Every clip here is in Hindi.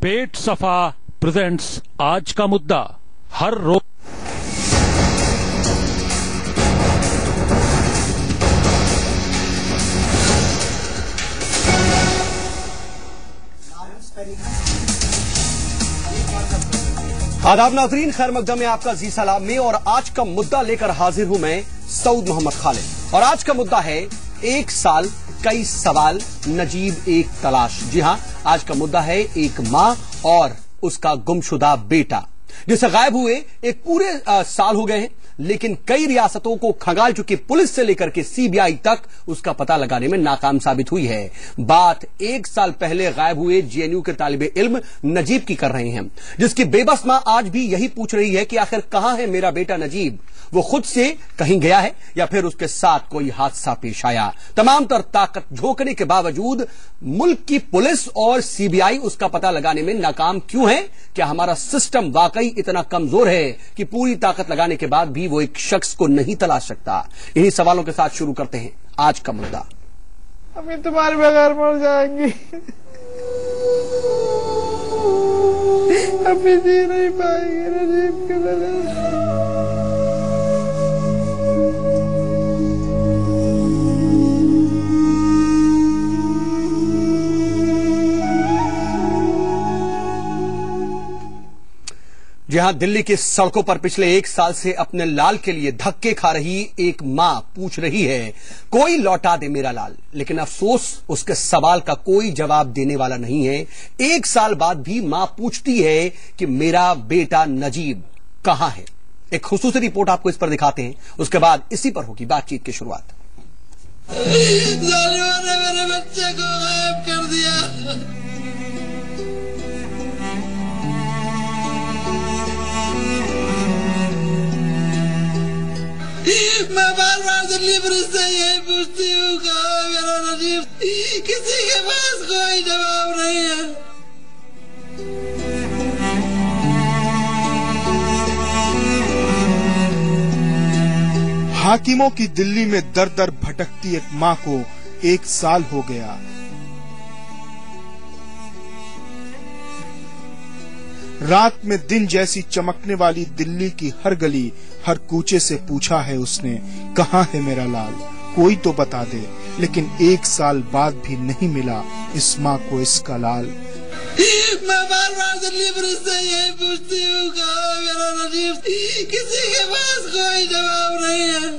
पेट सफा प्रेजेंट्स आज का मुद्दा। हर रोज आदाब नाज़रीन, खैर मकदम में आपका जी सलाम में। और आज का मुद्दा लेकर हाजिर हूं मैं सऊद मोहम्मद खालिद। और आज का मुद्दा है एक साल कई सवाल, नजीब एक तलाश। जी हां, आज का मुद्दा है एक मां और उसका गुमशुदा बेटा जिसे गायब हुए एक पूरे साल हो गए हैं, लेकिन कई रियासतों को खंगाल चुकी पुलिस से लेकर के सीबीआई तक उसका पता लगाने में नाकाम साबित हुई है। बात एक साल पहले गायब हुए जेएनयू के तालिबे इल्म नजीब की कर रहे हैं, जिसकी बेबस मां आज भी यही पूछ रही है कि आखिर कहां है मेरा बेटा नजीब। वो खुद से कहीं गया है या फिर उसके साथ कोई हादसा पेश आया। तमाम तर ताकत झोंकने के बावजूद मुल्क की पुलिस और सीबीआई उसका पता लगाने में नाकाम क्यों है? क्या हमारा सिस्टम वाकई इतना कमजोर है कि पूरी ताकत लगाने के बाद भी वो एक शख्स को नहीं तलाश सकता? इन्हीं सवालों के साथ शुरू करते हैं आज का मुद्दा। अभी तुम्हारे बगैर मर जाएंगी, अभी जी नहीं पाएंगे नजीब के बगैर। जी हां, दिल्ली की सड़कों पर पिछले एक साल से अपने लाल के लिए धक्के खा रही एक मां पूछ रही है कोई लौटा दे मेरा लाल। लेकिन अफसोस उसके सवाल का कोई जवाब देने वाला नहीं है। एक साल बाद भी मां पूछती है कि मेरा बेटा नजीब कहां है। एक खुसूसी रिपोर्ट आपको इस पर दिखाते हैं, उसके बाद इसी पर होगी बातचीत की शुरुआत। जालिमों ने मेरे बच्चे को गायब कर दिया। मैं बार बार दिल्ली पुलिस से यही पूछती हूँ कहाँ मेरा नजीब, किसी के पास कोई जवाब नहीं है। हाकिमों की दिल्ली में दर दर भटकती एक मां को एक साल हो गया। रात में दिन जैसी चमकने वाली दिल्ली की हर गली, हर कूचे से पूछा है उसने कहां है मेरा लाल, कोई तो बता दे। लेकिन एक साल बाद भी नहीं मिला इस मां को इसका लाल। मैं बार बार दिल्ली पुलिस से यही पूछती हूँ कहाँ मेरा नजीब, किसी के पास कोई जवाब नहीं है।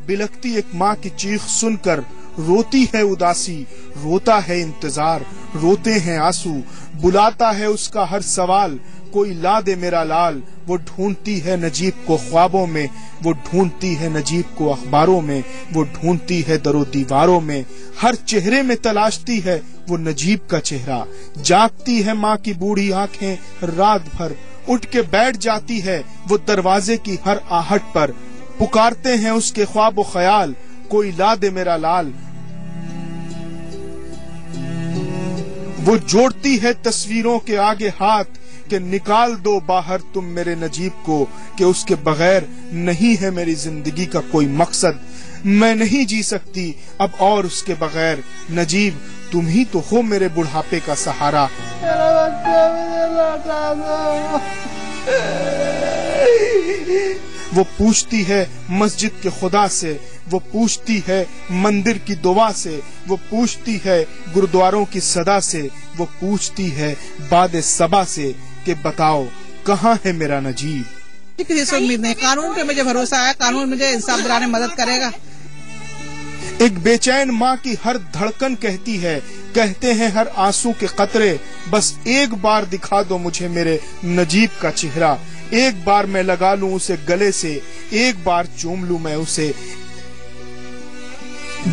बिलखती एक मां की चीख सुनकर रोती है उदासी, रोता है इंतजार, रोते हैं आंसू, बुलाता है उसका हर सवाल कोई ला दे मेरा लाल। वो ढूंढती है नजीब को ख्वाबों में, वो ढूंढती है नजीब को अखबारों में, वो ढूंढती है दरो दीवारों में, हर चेहरे में तलाशती है वो नजीब का चेहरा। जागती है माँ की बूढ़ी आंखें रात भर, उठ के बैठ जाती है वो दरवाजे की हर आहट पर। पुकारते हैं उसके ख्वाब व ख्याल कोई ला दे मेरा लाल। वो जोड़ती है तस्वीरों के आगे हाथ कि निकाल दो बाहर तुम मेरे नजीब को, कि उसके बगैर नहीं है मेरी जिंदगी का कोई मकसद। मैं नहीं जी सकती अब और उसके बगैर, नजीब तुम ही तो हो मेरे बुढ़ापे का सहारा। मेरा बच्चा मुझे लौटा दो। वो पूछती है मस्जिद के खुदा से, वो पूछती है मंदिर की दुआ से, वो पूछती है गुरुद्वारों की सदा से, वो पूछती है बाद सबा से कि बताओ कहाँ है मेरा नजीब। किसी से उम्मीद नहीं, कानून पे मुझे भरोसा है, कानून मुझे इंसाफ दिलाने में मदद करेगा। एक बेचैन माँ की हर धड़कन कहती है, कहते हैं हर आंसू के कतरे, बस एक बार दिखा दो मुझे मेरे नजीब का चेहरा। एक बार मैं लगा लूं उसे गले से, एक बार चूम लूं मैं उसे,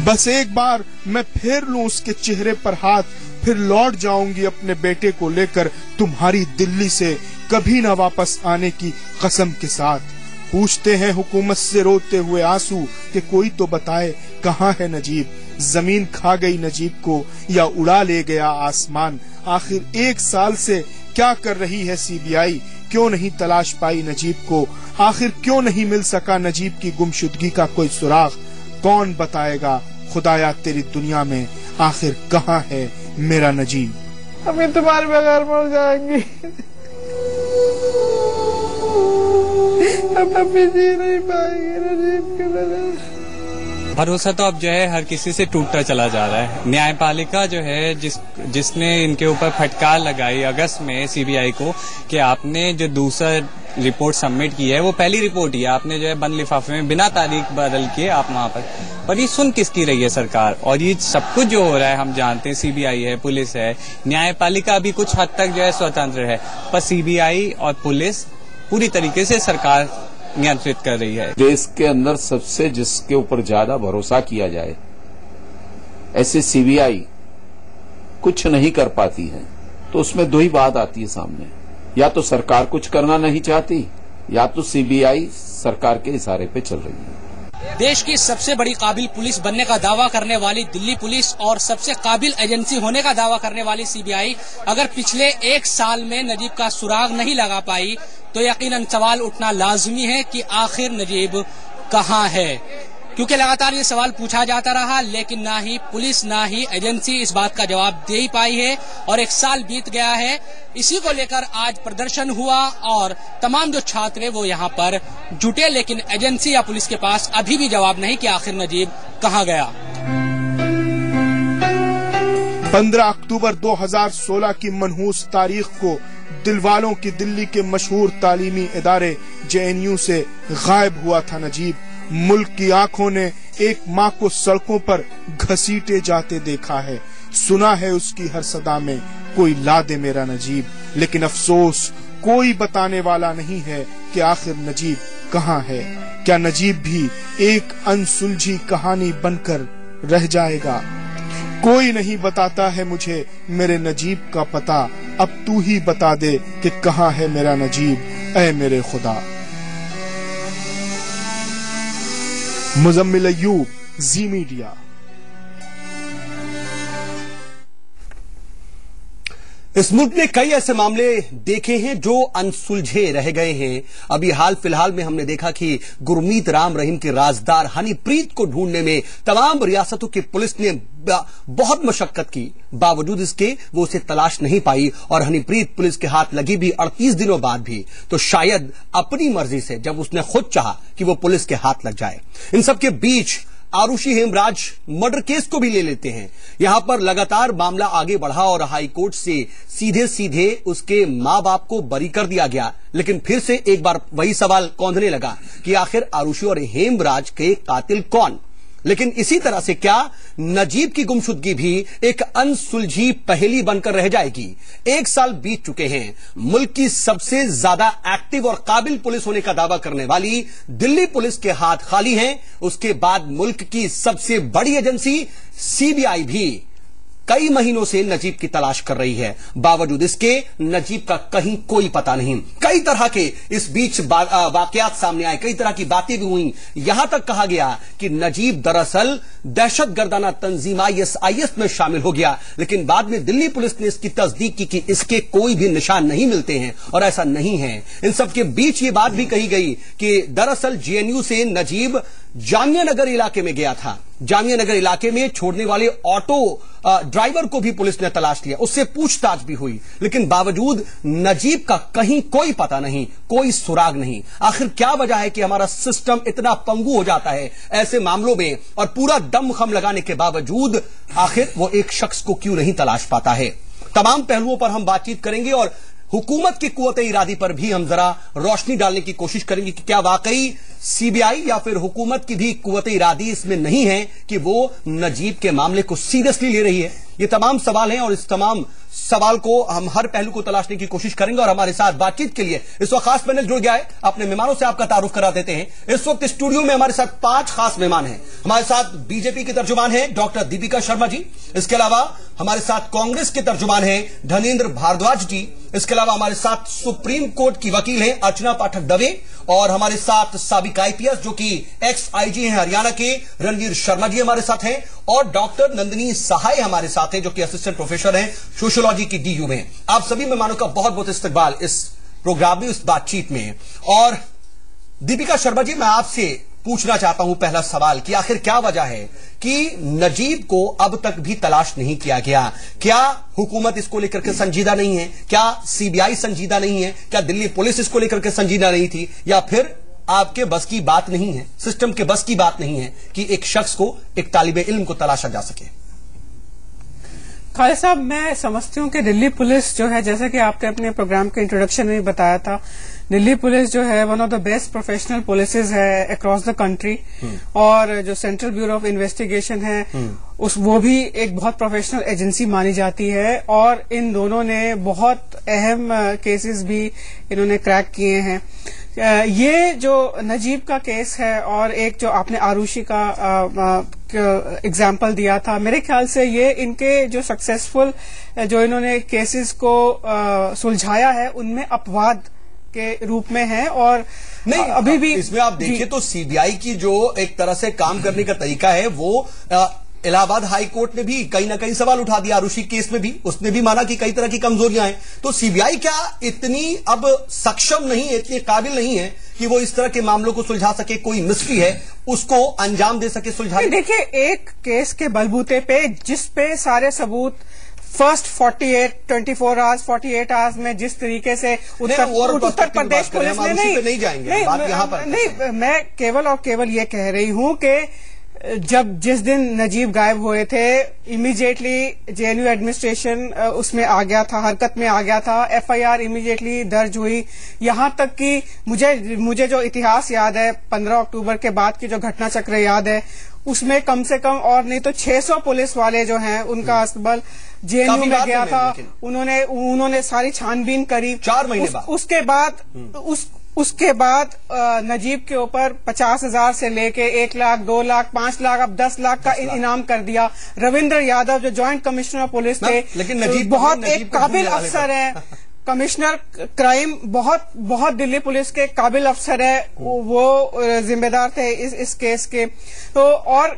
बस एक बार मैं फेर लूं उसके चेहरे पर हाथ, फिर लौट जाऊंगी अपने बेटे को लेकर तुम्हारी दिल्ली से, कभी न वापस आने की कसम के साथ। पूछते हैं हुकूमत से रोते हुए आंसू कि कोई तो बताए कहाँ है नजीब। जमीन खा गई नजीब को या उड़ा ले गया आसमान। आखिर एक साल से क्या कर रही है सीबीआई, क्यों नहीं तलाश पाई नजीब को? आखिर क्यों नहीं मिल सका नजीब की गुमशुदगी का कोई सुराग? कौन बताएगा खुदाया तेरी दुनिया में आखिर कहाँ है मेरा नजीब? अभी तुम्हारे बगैर मर जाएंगी, हम अभी जी नहीं पाएंगे नजीब के बगैर। भरोसा तो अब जो है हर किसी से टूटता चला जा रहा है। न्यायपालिका जो है जिसने इनके ऊपर फटकार लगाई अगस्त में सीबीआई को कि आपने जो दूसरा रिपोर्ट सबमिट की है वो पहली रिपोर्ट ही है, आपने जो है बंद लिफाफे में बिना तारीख बदल के आप वहां पर ये सुन किसकी रही है सरकार। और ये सब कुछ जो हो रहा है हम जानते हैं, सीबीआई है, पुलिस है, न्यायपालिका भी कुछ हद तक जो है स्वतंत्र है, पर सीबीआई और पुलिस पूरी तरीके से सरकार नियंत्रित कर रही है। देश के अंदर सबसे जिसके ऊपर ज्यादा भरोसा किया जाए ऐसे सीबीआई कुछ नहीं कर पाती है, तो उसमें दो ही बात आती है सामने, या तो सरकार कुछ करना नहीं चाहती या तो सीबीआई सरकार के इशारे पे चल रही है। देश की सबसे बड़ी काबिल पुलिस बनने का दावा करने वाली दिल्ली पुलिस और सबसे काबिल एजेंसी होने का दावा करने वाली सीबीआई अगर पिछले 1 साल में नजीब का सुराग नहीं लगा पाई तो यकीनन सवाल उठना लाजमी है कि आखिर नजीब कहाँ है, क्योंकि लगातार ये सवाल पूछा जाता रहा, लेकिन ना ही पुलिस ना ही एजेंसी इस बात का जवाब दे ही पाई है और 1 साल बीत गया है। इसी को लेकर आज प्रदर्शन हुआ और तमाम जो छात्र वो यहाँ पर जुटे, लेकिन एजेंसी या पुलिस के पास अभी भी जवाब नहीं कि आखिर नजीब कहाँ गया। 15 अक्टूबर 2016 की मनहूस तारीख को दिलवालों की दिल्ली के मशहूर तालीमी इदारे जेएनयू से गायब हुआ था नजीब। मुल्क की आंखों ने एक माँ को सड़कों पर घसीटे जाते देखा है, सुना है उसकी हर सदा में कोई ला दे मेरा नजीब, लेकिन अफसोस कोई बताने वाला नहीं है कि आखिर नजीब कहाँ है। क्या नजीब भी एक अनसुलझी कहानी बनकर रह जाएगा? कोई नहीं बताता है मुझे मेरे नजीब का पता, अब तू ही बता दे कि कहाँ है मेरा नजीब ऐ मेरे खुदा। मुजम्मिल अय्यूब, जी मीडिया। इस मुल्क ने कई ऐसे मामले देखे हैं जो अनसुलझे रह गए हैं। अभी हाल फिलहाल में हमने देखा कि गुरमीत राम रहीम के राजदार हनीप्रीत को ढूंढने में तमाम रियासतों की पुलिस ने बहुत मशक्कत की, बावजूद इसके वो उसे तलाश नहीं पाई और हनीप्रीत पुलिस के हाथ लगी भी 38 दिनों बाद भी, तो शायद अपनी मर्जी से जब उसने खुद चाहा कि वो पुलिस के हाथ लग जाए। इन सब के बीच आरुषि हेमराज मर्डर केस को भी ले लेते हैं। यहां पर लगातार मामला आगे बढ़ा और हाई कोर्ट से सीधे सीधे उसके मां बाप को बरी कर दिया गया, लेकिन फिर से एक बार वही सवाल कौंधने लगा कि आखिर आरुषि और हेमराज के कातिल कौन। लेकिन इसी तरह से क्या नजीब की गुमशुदगी भी एक अनसुलझी पहेली बनकर रह जाएगी? 1 साल बीत चुके हैं। मुल्क की सबसे ज्यादा एक्टिव और काबिल पुलिस होने का दावा करने वाली दिल्ली पुलिस के हाथ खाली हैं। उसके बाद मुल्क की सबसे बड़ी एजेंसी सीबीआई भी कई महीनों से नजीब की तलाश कर रही है, बावजूद इसके नजीब का कहीं कोई पता नहीं। कई तरह के इस बीच वाकयात सामने आए, कई तरह की बातें भी हुई। यहां तक कहा गया कि नजीब दरअसल दहशतगर्दाना तंजीम ISIS में शामिल हो गया, लेकिन बाद में दिल्ली पुलिस ने इसकी तस्दीक की कि इसके कोई भी निशान नहीं मिलते हैं और ऐसा नहीं है। इन सब के बीच ये बात भी कही गई कि दरअसल JNU से नजीब जामिया नगर इलाके में गया था। जामिया नगर इलाके में छोड़ने वाले ऑटो ड्राइवर को भी पुलिस ने तलाश लिया, उससे पूछताछ भी हुई, लेकिन बावजूद नजीब का कहीं कोई पता नहीं, कोई सुराग नहीं। आखिर क्या वजह है कि हमारा सिस्टम इतना पंगु हो जाता है ऐसे मामलों में और पूरा दम खम लगाने के बावजूद आखिर वो एक शख्स को क्यों नहीं तलाश पाता है? तमाम पहलुओं पर हम बातचीत करेंगे और हुकूमत की कुव्वत इरादी पर भी हम जरा रोशनी डालने की कोशिश करेंगे कि क्या वाकई सीबीआई या फिर हुकूमत की भी कुव्वत इरादी इसमें नहीं है कि वो नजीब के मामले को सीरियसली ले रही है। ये तमाम सवाल हैं और इस तमाम सवाल को हम हर पहलू को तलाशने की कोशिश करेंगे और हमारे साथ बातचीत के लिए इस वक्त खास पैनल जुड़ गया है। अपने मेहमानों से आपका तारुफ करा देते हैं। इस वक्त स्टूडियो में हमारे साथ 5 खास मेहमान हैं। हमारे साथ बीजेपी के तर्जुमान हैं डॉक्टर दीपिका शर्मा जी, इसके अलावा हमारे साथ कांग्रेस के तर्जुमान हैं धनेंद्र भारद्वाज जी, इसके अलावा हमारे साथ सुप्रीम कोर्ट की वकील हैं अर्चना पाठक दवे और हमारे साथ साबिक IPS जो कि एक्स IG हैं हरियाणा के रणवीर शर्मा जी हमारे साथ हैं और डॉक्टर नंदिनी सहाय हमारे साथ हैं जो कि असिस्टेंट प्रोफेसर हैं सोशियोलॉजी की DU में। आप सभी मेहमानों का बहुत बहुत इस्तकबाल इस प्रोग्राम में, इस बातचीत में। और दीपिका शर्मा जी, मैं आपसे पूछना चाहता हूं पहला सवाल कि आखिर क्या वजह है कि नजीब को अब तक भी तलाश नहीं किया गया? क्या हुकूमत इसको लेकर के संजीदा नहीं है? क्या सीबीआई संजीदा नहीं है? क्या दिल्ली पुलिस इसको लेकर के संजीदा नहीं थी? या फिर आपके बस की बात नहीं है, सिस्टम के बस की बात नहीं है कि एक शख्स को, एक तालिबे इल्म को तलाशा जा सके? खालिद साहब, मैं समझती हूँ कि दिल्ली पुलिस जो है, जैसा कि आपने अपने प्रोग्राम के इंट्रोडक्शन में बताया था, दिल्ली पुलिस जो है one of the best professional polices है अक्रॉस द कंट्री। और जो सेंट्रल ब्यूरो ऑफ इन्वेस्टिगेशन है वो भी एक बहुत प्रोफेशनल एजेंसी मानी जाती है। और इन दोनों ने बहुत अहम केसेस भी इन्होंने क्रैक किए हैं। ये जो नजीब का केस है और एक जो आपने आरुषि का एग्जाम्पल दिया था, मेरे ख्याल से ये इनके जो सक्सेसफुल जो इन्होंने केसेस को सुलझाया है उनमें अपवाद के रूप में है। और नहीं, अभी भी इसमें आप देखिए तो सीबीआई की जो एक तरह से काम करने का तरीका है वो इलाहाबाद हाई कोर्ट ने भी कहीं ना कहीं सवाल उठा दिया। आरुषि केस में भी उसने भी माना कि कई तरह की कमजोरियां हैं। तो सीबीआई क्या इतनी अब सक्षम नहीं है, इतनी काबिल नहीं है कि वो इस तरह के मामलों को सुलझा सके? कोई मिस्ट्री है उसको अंजाम दे सके, सुलझा? देखिए, एक केस के बलबूते पे जिस पे सारे सबूत फर्स्ट 24 आवर्स में जिस तरीके से उत्तर प्रदेश पुलिस ने नहीं जाएंगे, बात यहां पर नहीं, मैं केवल और केवल ये कह रही हूं कि जिस दिन नजीब गायब हुए थे, इमीडिएटली जेएनयू एडमिनिस्ट्रेशन उसमें आ गया था, हरकत में आ गया था। एफआईआर इमीडिएटली दर्ज हुई। यहां तक कि मुझे जो इतिहास याद है, 15 अक्टूबर के बाद की जो घटना चक्र याद है, उसमें कम से कम और नहीं तो 600 पुलिस वाले जो हैं उनका अस्तबल जेएनयू में गया था। उन्होंने सारी छानबीन करी 4 महीने बाद। उसके बाद नजीब के ऊपर 50,000 से लेके 1 लाख, 2 लाख, 5 लाख, अब 10 लाख का इनाम कर दिया। रविंद्र यादव जो ज्वाइंट कमिश्नर पुलिस थे, लेकिन नजीब बहुत एक काबिल अफसर है, कमिश्नर क्राइम, बहुत दिल्ली पुलिस के काबिल अफसर है, वो जिम्मेदार थे इस केस के। तो और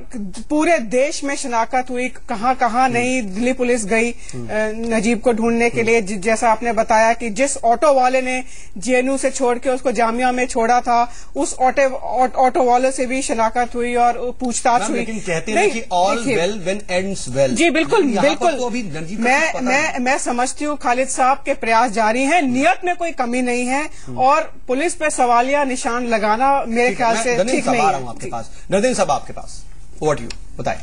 पूरे देश में शनाख्त हुई, कहां नहीं दिल्ली पुलिस गई नजीब को ढूंढने के लिए। जैसा आपने बताया कि जिस ऑटो वाले ने जेएनयू से छोड़ के उसको जामिया में छोड़ा था, उस ऑटो वाले से भी शनाख्त हुई और पूछताछ हुई। लेकिन कहते हैं कि all well when ends well. जी बिल्कुल। मैं समझती हूँ खालिद साहब के प्रयास जारी है, नियत में कोई कमी नहीं है और पुलिस पे सवालिया निशान लगाना मेरे ख्याल से ठीक नहीं है। आपके पास नदीम साहब, आपके पास व्हाट यू बताएं।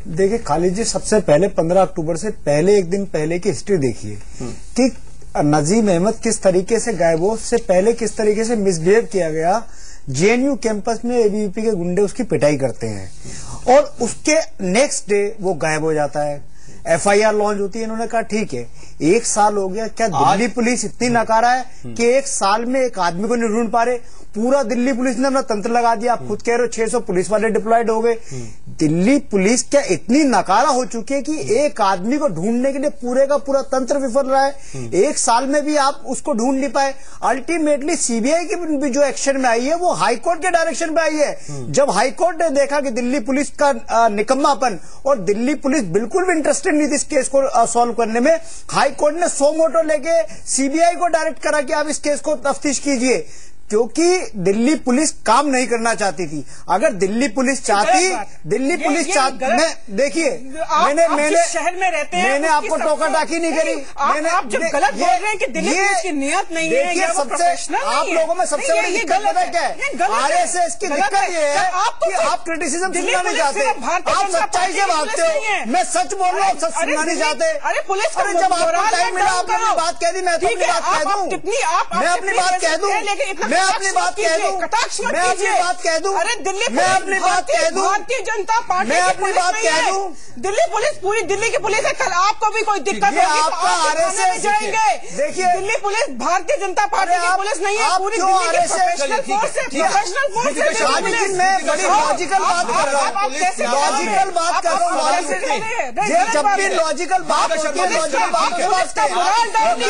देखिए खालिद जी, सबसे पहले 15 अक्टूबर से पहले एक दिन पहले की हिस्ट्री देखिए कि नजीम अहमद किस तरीके से गायब हो, उससे पहले किस तरीके से मिसबिहेव किया गया। जेएनयू कैंपस में एबीवीपी के गुंडे उसकी पिटाई करते हैं और उसके नेक्स्ट डे वो गायब हो जाता है। एफआईआर लॉन्च होती है। इन्होंने कहा ठीक है, 1 साल हो गया, क्या दिल्ली पुलिस इतनी नकारा है कि 1 साल में एक आदमी को नहीं ढूंढ पा रहे? पूरा दिल्ली पुलिस ने अपना तंत्र लगा दिया। आप खुद कह रहे हो 600 पुलिस वाले डिप्लॉयड हो गए। दिल्ली पुलिस क्या इतनी नकारा हो चुकी है कि एक आदमी को ढूंढने के लिए पूरे का पूरा तंत्र विफल रहा है? 1 साल में भी आप उसको ढूंढ नहीं पाए। अल्टीमेटली सीबीआई की भी जो एक्शन में आई है वो हाईकोर्ट के डायरेक्शन में आई है। जब हाईकोर्ट ने देखा कि दिल्ली पुलिस का निकम्मापन और दिल्ली पुलिस बिल्कुल भी इंटरेस्टेड नहीं थी इस केस को सॉल्व करने में, हाईकोर्ट ने सो मोटो लेके सीबीआई को डायरेक्ट करा कि आप इस केस को तफ्तीश कीजिए, क्योंकि दिल्ली पुलिस काम नहीं करना चाहती थी। अगर दिल्ली पुलिस चाहती, देखिए मैंने शहर में रहते हैं, मैंने आपको टोका टाकी नहीं करी। आप जब गलत बोल रहे हैं कि दिल्ली पुलिस की नियत नहीं है, ये सबसे आप लोगों में सबसे बड़ी दिक्कत पता क्या है? आरएसएस की दिक्कत ये है कि आप क्रिटिसिज्म सुनना नहीं चाहते, आप सच्चाई से भागते हो। मैं सच बोल रहा हूँ, सच सुनना नहीं चाहते। अरे पुलिस जब आपको टाइम मिला आपने अपनी बात कह दी, मैं अपनी बात कह दूं, मैं अपनी बात कह दूं, मैं अपनी बात कह दूं, मैं अपनी बात कह दूं, अरे दिल्ली मैं अपनी बात कह दूं, भारतीय जनता पार्टी मैं अपनी बात कह दूं, दिल्ली पुलिस पूरी दिल्ली की पुलिस है। कल आपको भी कोई दिक्कत होगी आपका आरएसएस जाएंगे। देखिए दिल्ली पुलिस भारतीय जनता पार्टी की पुलिस नहीं है, पूरी दिल्ली की प्रोफेशनल फोर्स है, प्रोफेशनल फोर्स है। लेकिन मैं बड़ी लॉजिकल बात कर रहा हूँ, लॉजिकल बात कर रहा हूँ। जब भी लॉजिकल बात होती है, लॉजिकल बात नहीं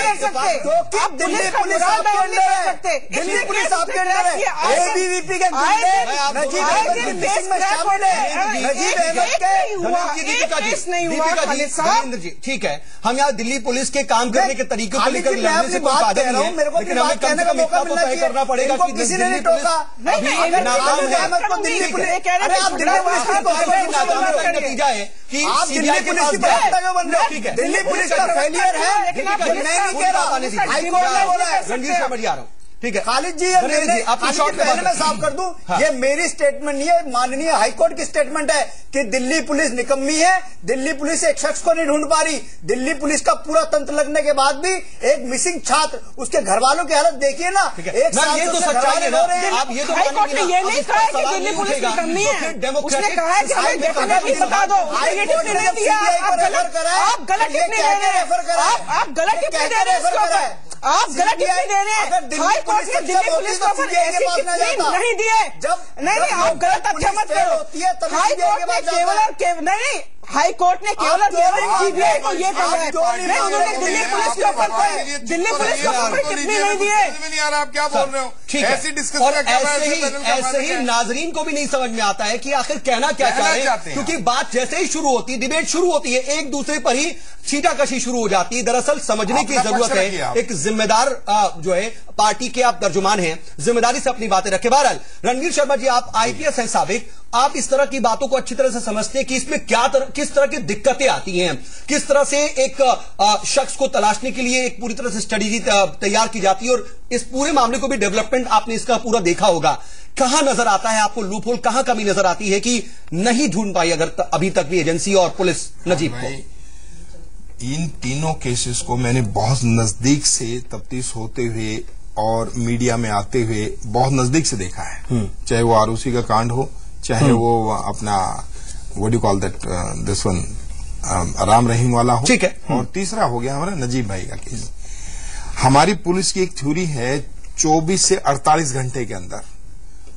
कर सकते, क्योंकि दिल्ली पुलिस आपको अंडर है, दिल्ली पुलिस पुलिस आपके अंदर है, एबीवीपी के गुंडे नजीब अहमद की मिसिंग में शामिल है। नजीब अहमद के ठीक है, हम यहाँ दिल्ली पुलिस के काम करने के तरीके को लेकर लड़ने से कोई फायदा नहीं है, लेकिन हमें कम से कम इतना तो तय करना पड़ेगा कि किसी ने नहीं टोका। नतीजा है कि आप दिल्ली पुलिस की बन रहे हो। ठीक है, दिल्ली पुलिस का फेलियर है, हाईकोर्ट ने बोला है। रणवीर शर्मा जी आ रहा हूँ, ठीक है खालिद जी, पहले मैं साफ कर दूं, ये मेरी स्टेटमेंट नहीं है, माननीय हाईकोर्ट की स्टेटमेंट है कि दिल्ली पुलिस निकम्मी है। दिल्ली पुलिस एक शख्स को नहीं ढूंढ पा रही। दिल्ली पुलिस का पूरा तंत्र लगने के बाद भी एक मिसिंग छात्र, उसके घर वालों की हालत देखिए ना। एक साल ये तो सच्चाई है ना, आप ये तो हाईकोर्ट ने ये नहीं कहा कि दिल्ली पुलिस निकम्मी है, उसने कहा है कि हमें डेफिनेटली बता दो। आप गलत टिप्पणी दे रहे हैं, आप गलत टिप्पणी दे रहे हैं, आप गलत टिप्पणी दे रहे हैं। हाईकोर्ट ने दिल्ली पुलिस को ऐसी टिप्पणी नहीं दिए। नहीं, आप गलत तथ्य मत करो। हाईकोर्ट ने केवल और केवल नहीं, हाईकोर्ट ने केवल सीबीआई को ये कहा है, नहीं उन्होंने दिल्ली पुलिस के ऊपर टिप्पणी नहीं दी है। नहीं आ रहा, आप क्या बोल रहे हो? ठीक है, ऐसी डिस्कशन और ऐसे ही नाजरीन को भी नहीं समझ में आता है कि आखिर कहना क्या चाह रहे हैं, क्योंकि बात जैसे ही शुरू होती है, डिबेट शुरू होती है, एक दूसरे पर ही छींटाकशी शुरू हो जाती है। दरअसल समझने की जरूरत है, एक जिम्मेदार जो है पार्टी के आप तर्जुमान हैं, जिम्मेदारी से अपनी बातें रखें। बहरहाल रणवीर शर्मा जी, आप आईपीएस हैं साबिक, आप इस तरह की बातों को अच्छी तरह से समझते हैं कि इसमें किस तरह की दिक्कतें आती हैं, किस तरह से एक शख्स को तलाशने के लिए एक पूरी तरह से स्ट्रेटेजी तैयार की जाती है, और इस पूरे मामले को भी डेवलपमेंट आपने इसका पूरा देखा होगा। कहां नजर आता है आपको लूप होल, कहां कमी नजर आती है कि नहीं ढूंढ पाई अगर अभी तक भी एजेंसी और पुलिस नजीब को? इन तीनों केसेस को मैंने बहुत नजदीक से तफ्तीश होते हुए और मीडिया में आते हुए बहुत नजदीक से देखा है। चाहे वो आरओसी का कांड हो, चाहे वो अपना what you call that this one Ram Rahim वाला हो, ठीक है, और तीसरा हो गया हमारा नजीब भाई का केस। हमारी पुलिस की एक थ्योरी है 24 से 48 घंटे के अंदर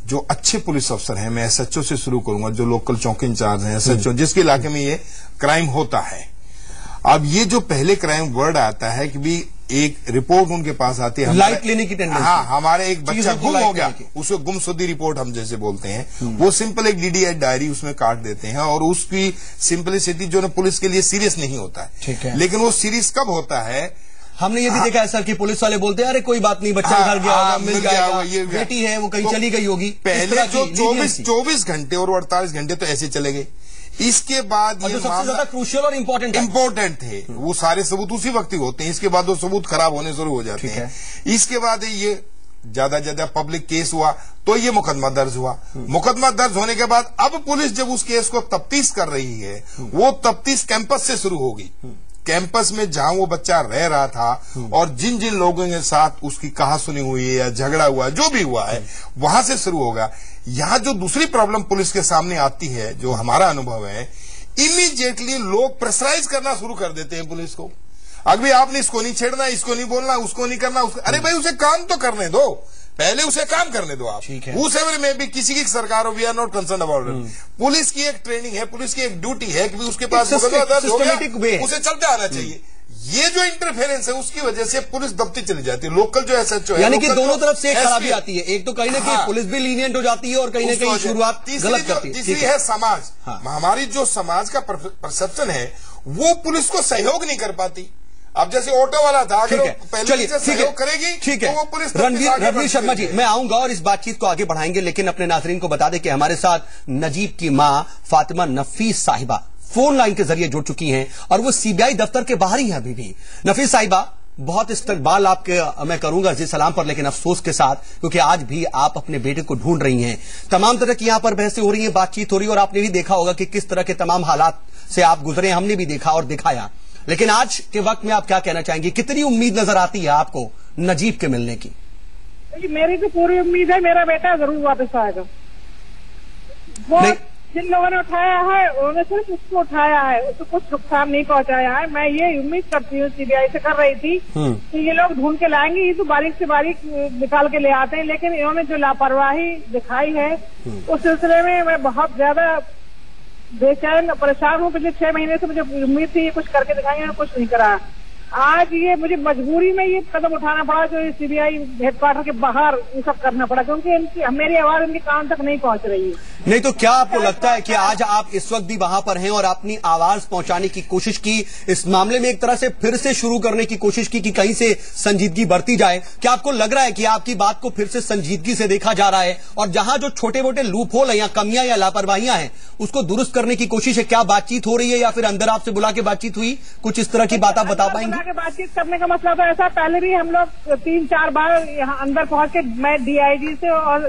जो अच्छे पुलिस अफसर हैं, मैं एसएचओ से शुरू करूंगा, जो लोकल चौकी इंचार्ज हैं, एसएचओ जिसके इलाके में ये क्राइम होता है। अब ये जो पहले क्राइम वर्ड आता है कि भी एक रिपोर्ट उनके पास आती है, लाइट लेने की टेंडेंसी। हाँ, हमारे एक बच्चा गुम हो गया, उसको गुमशुदगी रिपोर्ट हम जैसे बोलते हैं, वो सिंपल एक डीडीएच डायरी उसमें काट देते हैं, और उसकी सिंपलिसिटी जो ना पुलिस के लिए सीरियस नहीं होता है। ठीक है, लेकिन वो सीरियस कब होता है? हमने ये भी देखा है सर कि पुलिस वाले बोलते हैं अरे कोई बात नहीं, बच्चा घर गया होगा, मिल जाएगा, बेटी है वो कहीं चली गई होगी। पहले जो 24 घंटे और 48 घंटे तो ऐसे चले गए। इसके बाद ये सबसे ज्यादा क्रूशियल और इम्पोर्टेंट थे, वो सारे सबूत उसी वक्त ही होते हैं। इसके बाद वो सबूत खराब होने शुरू हो जाते हैं। इसके बाद ये ज्यादा पब्लिक केस हुआ तो ये मुकदमा दर्ज हुआ। मुकदमा दर्ज होने के बाद अब पुलिस जब उस केस को तफ्तीश कर रही है, वो तफ्तीश कैंपस से शुरू होगी। कैंपस में जहां वो बच्चा रह रहा था और जिन जिन लोगों के साथ उसकी कहा सुनी हुई है या झगड़ा हुआ, जो भी हुआ है, वहां से शुरू होगा। यहां जो दूसरी प्रॉब्लम पुलिस के सामने आती है, जो हमारा अनुभव है, इमीडिएटली लोग प्रेशराइज करना शुरू कर देते हैं पुलिस को। अभी आपने इसको नहीं छेड़ना, इसको नहीं बोलना, उसको नहीं करना, अरे भाई उसे काम तो करने दो, पहले उसे काम करने दो आप। Whosoever में भी किसी की सरकार हो, we are not concern about it. Police की एक ट्रेनिंग है, पुलिस की एक ड्यूटी है कि उसके पास मुकदमा दर्ज हो गया, उसे चलते आना चाहिए। ये जो इंटरफेरेंस है उसकी वजह से पुलिस दबती चली जाती है। लोकल जो एसएचओ है, यानी कि दोनों तरफ से खराबी आती है। एक तो कहीं ना कहीं पुलिस भी लीनियंट हो जाती है और कहीं ना कहीं शुरुआत गलत करती है। तीसरी है समाज। हमारी जो समाज का परसेप्शन है वो पुलिस को सहयोग नहीं कर पाती। अब जैसे ऑटो वाला था, अगर पहले से सहयोग करेगी, ठीक है, तो वो पुलिस रणवीर शर्मा जी, मैं आऊंगा और इस बातचीत को आगे बढ़ाएंगे, लेकिन अपने नाज़रीन को बता दें कि हमारे साथ नजीब की मां फातिमा नफीस साहिबा फोन लाइन के जरिए जुड़ चुकी हैं और वो सीबीआई दफ्तर के बाहर ही है अभी भी। नफीस साहिबा, बहुत इस्तकबाल आपके मैं करूंगा जी सलाम पर, लेकिन अफसोस के साथ, क्योंकि आज भी आप अपने बेटे को ढूंढ रही हैं। तमाम तरह की यहां पर बहसें हो रही हैं, बातचीत हो रही है, और आपने भी देखा होगा कि किस तरह के तमाम हालात से आप गुजरे, हमने भी देखा और दिखाया। लेकिन आज के वक्त में आप क्या कहना चाहेंगे? कितनी उम्मीद नजर आती है आपको नजीब के मिलने की? मेरी तो पूरी उम्मीद है, मेरा बेटा जरूर वापस आएगा। वो जिन लोगों ने उठाया है उन्होंने सिर्फ उसको उठाया है, उसको कुछ नुकसान नहीं पहुंचाया है। मैं ये उम्मीद करती हूँ, सीबीआई से कर रही थी कि ये लोग ढूंढ के लाएंगे, ये तो बारीक से बारीक निकाल के ले आते हैं, लेकिन इन्होंने जो लापरवाही दिखाई है उस सिलसिले में मैं बहुत ज्यादा बेचैन परेशान हूँ। पिछले 6 महीने से मुझे उम्मीद थी ये कुछ करके दिखाएंगे, कुछ नहीं करा। आज ये मुझे मजबूरी में ये कदम उठाना पड़ा, जो सीबीआई हेडक्वार्टर के बाहर ये सब करना पड़ा, क्योंकि इनकी मेरी आवाज इनके कान तक नहीं पहुंच रही है। नहीं तो क्या आपको लगता है कि आज आप इस वक्त भी वहां पर हैं और अपनी आवाज पहुंचाने की कोशिश की, इस मामले में एक तरह से फिर से शुरू करने की कोशिश की कि कहीं से संजीदगी बढ़ती जाए? क्या आपको लग रहा है कि आपकी बात को फिर से संजीदगी से देखा जा रहा है और जहां जो छोटे मोटे लूप होल है या कमियां या लापरवाहियां हैं उसको दुरुस्त करने की कोशिश है? क्या बातचीत हो रही है या फिर अंदर आपसे बुला के बातचीत हुई? कुछ इस तरह की बात आप बता पाएंगे? बातचीत करने का मतलब है ऐसा, पहले भी हम लोग 3-4 बार यहाँ अंदर पहुंच के मैं डीआईजी से और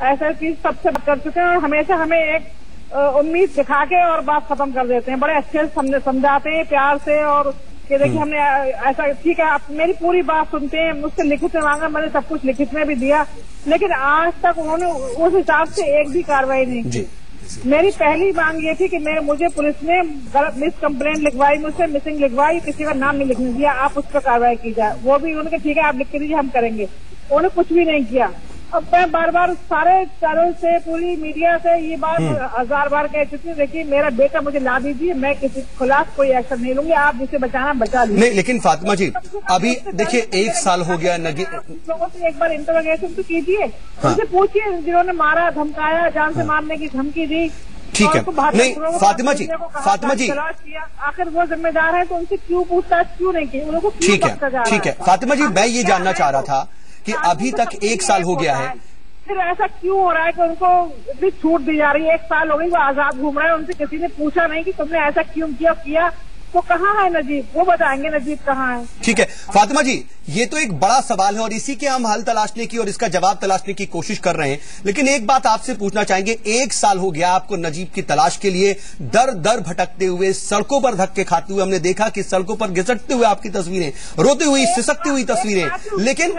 एसएसपी सबसे बात कर चुके हैं और हमेशा हमें एक उम्मीद दिखा के और बात खत्म कर देते हैं। बड़े अच्छे से समझाते हैं प्यार से और कि देखिए हमने ऐसा, ठीक है आप मेरी पूरी बात सुनते हैं, मुझसे लिखित में मांगा, मैंने सब कुछ लिखित में भी दिया, लेकिन आज तक उन्होंने उस हिसाब से एक भी कार्रवाई नहीं की। मेरी पहली मांग ये थी कि मुझे पुलिस ने गलत मिस कंप्लेंट लिखवाई, मुझसे मिसिंग लिखवाई, किसी का नाम नहीं लिखने दिया, आप उस पर कार्रवाई की जाए। वो भी उन्होंने ठीक है आप लिख के दीजिए हम करेंगे, उन्होंने कुछ भी नहीं किया। अब मैं बार बार सारे चैनल से पूरी मीडिया से ये बात 1000 बार कह चुकी हूँ, देखिए मेरा बेटा मुझे ला दीजिए, मैं किसी के खिलाफ कोई एक्शन नहीं लूंगी, आप जिसे बचाना बचा लीजिए। नहीं लेकिन फातिमा जी अभी देखिए 1 साल हो गया, लोगों से एक बार इंटरोगेशन तो कीजिए, उनसे पूछिए जिन्होंने मारा, धमकाया, जान से मारने की धमकी दी, ठीक है। नहीं फातिमा जी आखिर वो जिम्मेदार है तो उनसे क्यों पूछताछ क्यों नहीं की? उनको ठीक है, ठीक है फातिमा जी, मैं ये जानना चाह रहा था कि अभी तक 1 साल हो गया है, फिर ऐसा क्यों हो रहा है कि उनको इतनी छूट दी जा रही है? 1 साल हो गई वो आजाद घूम रहे हैं, उनसे किसी ने पूछा नहीं कि तुमने ऐसा क्यों किया? तो कहाँ है नजीब? वो बताएंगे नजीब कहाँ है। ठीक है फातिमा जी, ये तो एक बड़ा सवाल है और इसी के हम हल तलाशने की और इसका जवाब तलाशने की कोशिश कर रहे हैं, लेकिन एक बात आपसे पूछना चाहेंगे, 1 साल हो गया आपको नजीब की तलाश के लिए दर दर भटकते हुए, सड़कों पर धक्के खाते हुए, हमने देखा कि सड़कों पर घिसटते हुए आपकी तस्वीरें, रोती हुई सिसकती हुई तस्वीरें, लेकिन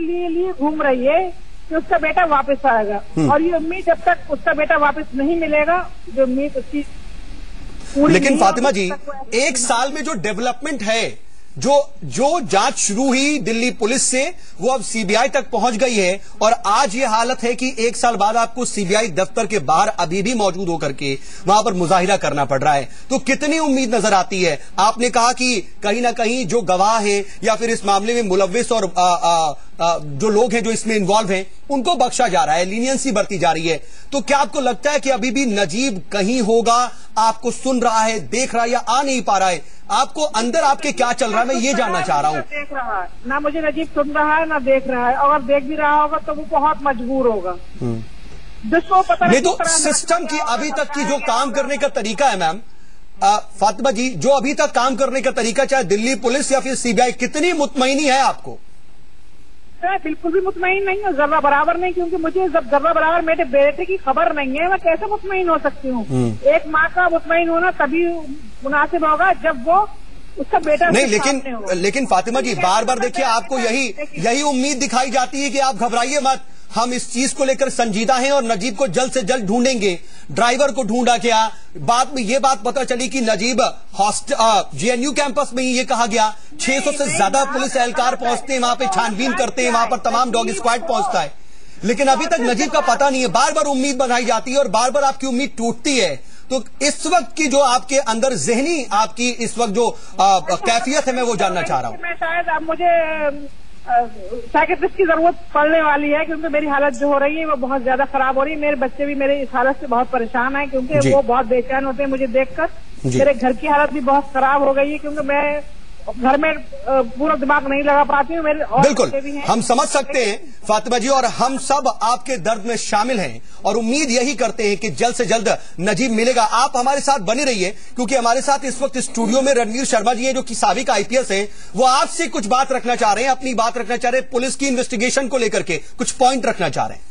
लिए घूम रही है कि उसका बेटा वापस आएगा और ये उम्मीद जब तक उसका बेटा वापस नहीं मिलेगा, जो उम्मीद उसकी। लेकिन फातिमा जी 1 साल में जो डेवलपमेंट है, जो जांच शुरू हुई दिल्ली पुलिस से वो अब सीबीआई तक पहुंच गई है और आज ये हालत है कि 1 साल बाद आपको सीबीआई दफ्तर के बाहर अभी भी मौजूद होकर के वहां पर मुजाहिरा करना पड़ रहा है, तो कितनी उम्मीद नजर आती है? आपने कहा कि कहीं ना कहीं जो गवाह है या फिर इस मामले में मुलव्विस और जो लोग हैं जो इसमें इन्वॉल्व हैं उनको बख्शा जा रहा है, लीनियंसी बढ़ती जा रही है, तो क्या आपको लगता है कि अभी भी नजीब कहीं होगा, आपको सुन रहा है, देख रहा है या आ नहीं पा रहा है? आपको अंदर आपके क्या चल रहा है, मैं ये जानना चाह रहा हूँ। देख रहा है ना, मुझे नजीब सुन रहा है ना देख रहा है, अगर देख भी रहा होगा तो वो बहुत मजबूर होगा। जिसको पता नहीं तो सिस्टम की अभी तक की जो काम करने का तरीका है मैम फातिमा जी, जो अभी तक काम करने का तरीका चाहे दिल्ली पुलिस या फिर सीबीआई, कितनी मुतमईनी है आपको? बिल्कुल भी मुतमईन नहीं हूँ, जर्रा बराबर नहीं, क्योंकि मुझे जब जर्रा बराबर मेरे बेटे की खबर नहीं है, मैं कैसे मुतमईन हो सकती हूँ? एक माँ का मुतमईन होना तभी मुनासिब होगा जब वो उसका बेटा नहीं, लेकिन फातिमा जी बार बार देखिए आपको यही उम्मीद दिखाई जाती है कि आप घबराइए मत, हम इस चीज को लेकर संजीदा हैं और नजीब को जल्द से जल्द ढूंढेंगे। ड्राइवर को ढूंढा गया, बाद में ये बात पता चली कि नजीब जेएनयू कैंपस में ही ये कहा गया 600 से ज्यादा पुलिस एहलकार पहुंचते हैं वहां पे, छानबीन करते हैं, वहां पर तमाम डॉग स्क्वाड पहुंचता है, लेकिन अभी तक नजीब का पता नहीं है। बार बार उम्मीद बनाई जाती है और बार बार आपकी उम्मीद टूटती है, तो इस वक्त की जो आपके अंदर जहनी आपकी इस वक्त जो कैफियत है मैं वो जानना चाह रहा हूँ। मैं शायद अब मुझे साइकियाट्रिस्ट की जरूरत पड़ने वाली है, क्योंकि मेरी हालत जो हो रही है वो बहुत ज्यादा खराब हो रही है। मेरे बच्चे भी मेरे इस हालत से बहुत परेशान हैं, क्योंकि वो बहुत बेचैन होते हैं मुझे देखकर। मेरे घर की हालत भी बहुत खराब हो गई है, क्योंकि मैं घर में पूरा दिमाग नहीं लगा पाती हूँ। मेरे और बिल्कुल हम समझ सकते हैं फातिमा जी, और हम सब आपके दर्द में शामिल हैं और उम्मीद यही करते हैं कि जल्द से जल्द नजीब मिलेगा। आप हमारे साथ बने रहिए, क्योंकि हमारे साथ इस वक्त स्टूडियो में रणवीर शर्मा जी हैं जो कि साबिक आईपीएस हैं, वो आपसे कुछ बात रखना चाह रहे हैं, अपनी बात रखना चाह रहे हैं, पुलिस की इन्वेस्टिगेशन को लेकर के कुछ पॉइंट रखना चाह रहे हैं।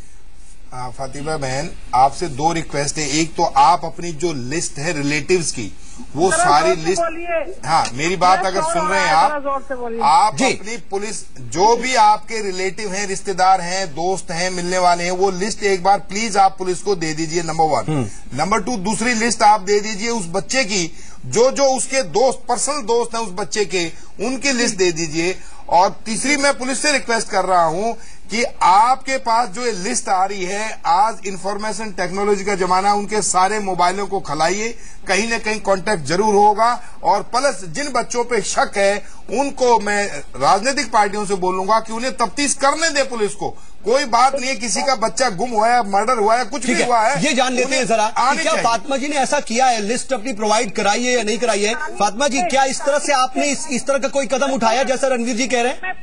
फातिमा बहन, आपसे 2 रिक्वेस्ट है। एक तो आप अपनी जो लिस्ट है रिलेटिव्स की वो सारी लिस्ट, हाँ मेरी बात अगर सुन रहे हैं आप अपनी पुलिस जो भी आपके रिलेटिव हैं, रिश्तेदार हैं, दोस्त हैं, मिलने वाले हैं, वो लिस्ट एक बार प्लीज आप पुलिस को दे दीजिए, नंबर 1। नंबर 2, दूसरी लिस्ट आप दे दीजिए उस बच्चे की जो उसके दोस्त, पर्सनल दोस्त हैं उस बच्चे के, उनकी लिस्ट दे दीजिए। और तीसरी मैं पुलिस से रिक्वेस्ट कर रहा हूं कि आपके पास जो ये लिस्ट आ रही है, आज इंफॉर्मेशन टेक्नोलॉजी का जमाना, उनके सारे मोबाइलों को खलाइए, कहीं न कहीं कांटेक्ट जरूर होगा। और प्लस जिन बच्चों पे शक है उनको मैं राजनीतिक पार्टियों से बोलूंगा कि उन्हें तफ्तीश करने दे पुलिस को। कोई बात नहीं है, किसी का बच्चा गुम हुआ है, मर्डर हुआ है, कुछ भी हुआ है, ये जान लेते हैं जरा कि क्या फातिमा जी ने ऐसा किया है, लिस्ट अपनी प्रोवाइड कराई है या नहीं कराई है। फातिमा जी, क्या इस तरह से आपने इस तरह का कोई कदम उठाया जैसा रणवीर जी कह रहे हैं?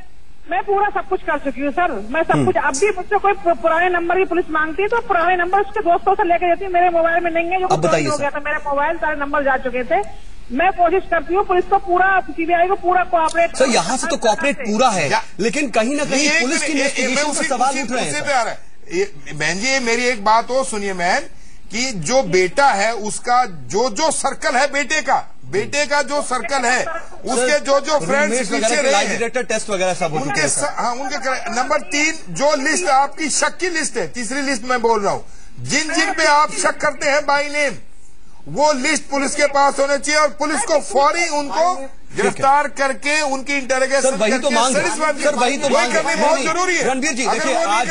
मैं पूरा सब कुछ कर चुकी हूँ सर, मैं सब कुछ। अब भी मुझसे कोई पुराने नंबर की पुलिस मांगती है तो पुराने नंबर उसके दोस्तों से लेके जाती है। मेरे मोबाइल में नहीं है, जो अब बताइए हो गया था, मेरे मोबाइल सारे नंबर जा चुके थे। मैं कोशिश करती हूँ पुलिस को पूरा, सीबीआई को पूरा कोऑपरेट। सर यहाँ से तो कोऑपरेट पूरा है, लेकिन कहीं ना कहीं पुलिस की इन्वेस्टिगेशन पर सवाल उठ रहे हैं। बहन जी, मेरी एक बात और सुनिए मैन, कि जो बेटा है उसका जो सर्कल है, बेटे का जो सर्कल है, उसके जो फ्रेंड्स पीछे रहे हैं, टेस्ट वगैरह सब हो चुके हैं। हाँ, उनके नंबर 3 जो लिस्ट आपकी शक की लिस्ट है, तीसरी लिस्ट मैं बोल रहा हूँ, जिन पे आप शक करते हैं बाई नेम, वो लिस्ट पुलिस के पास होने चाहिए और पुलिस को फौरी उनको गिरफ्तार करके उनकी इंटेरोगेशन वही तो मांग सर, वही तो मांग करनी बहुत जरूरी है। रणवीर जी देखिए, आज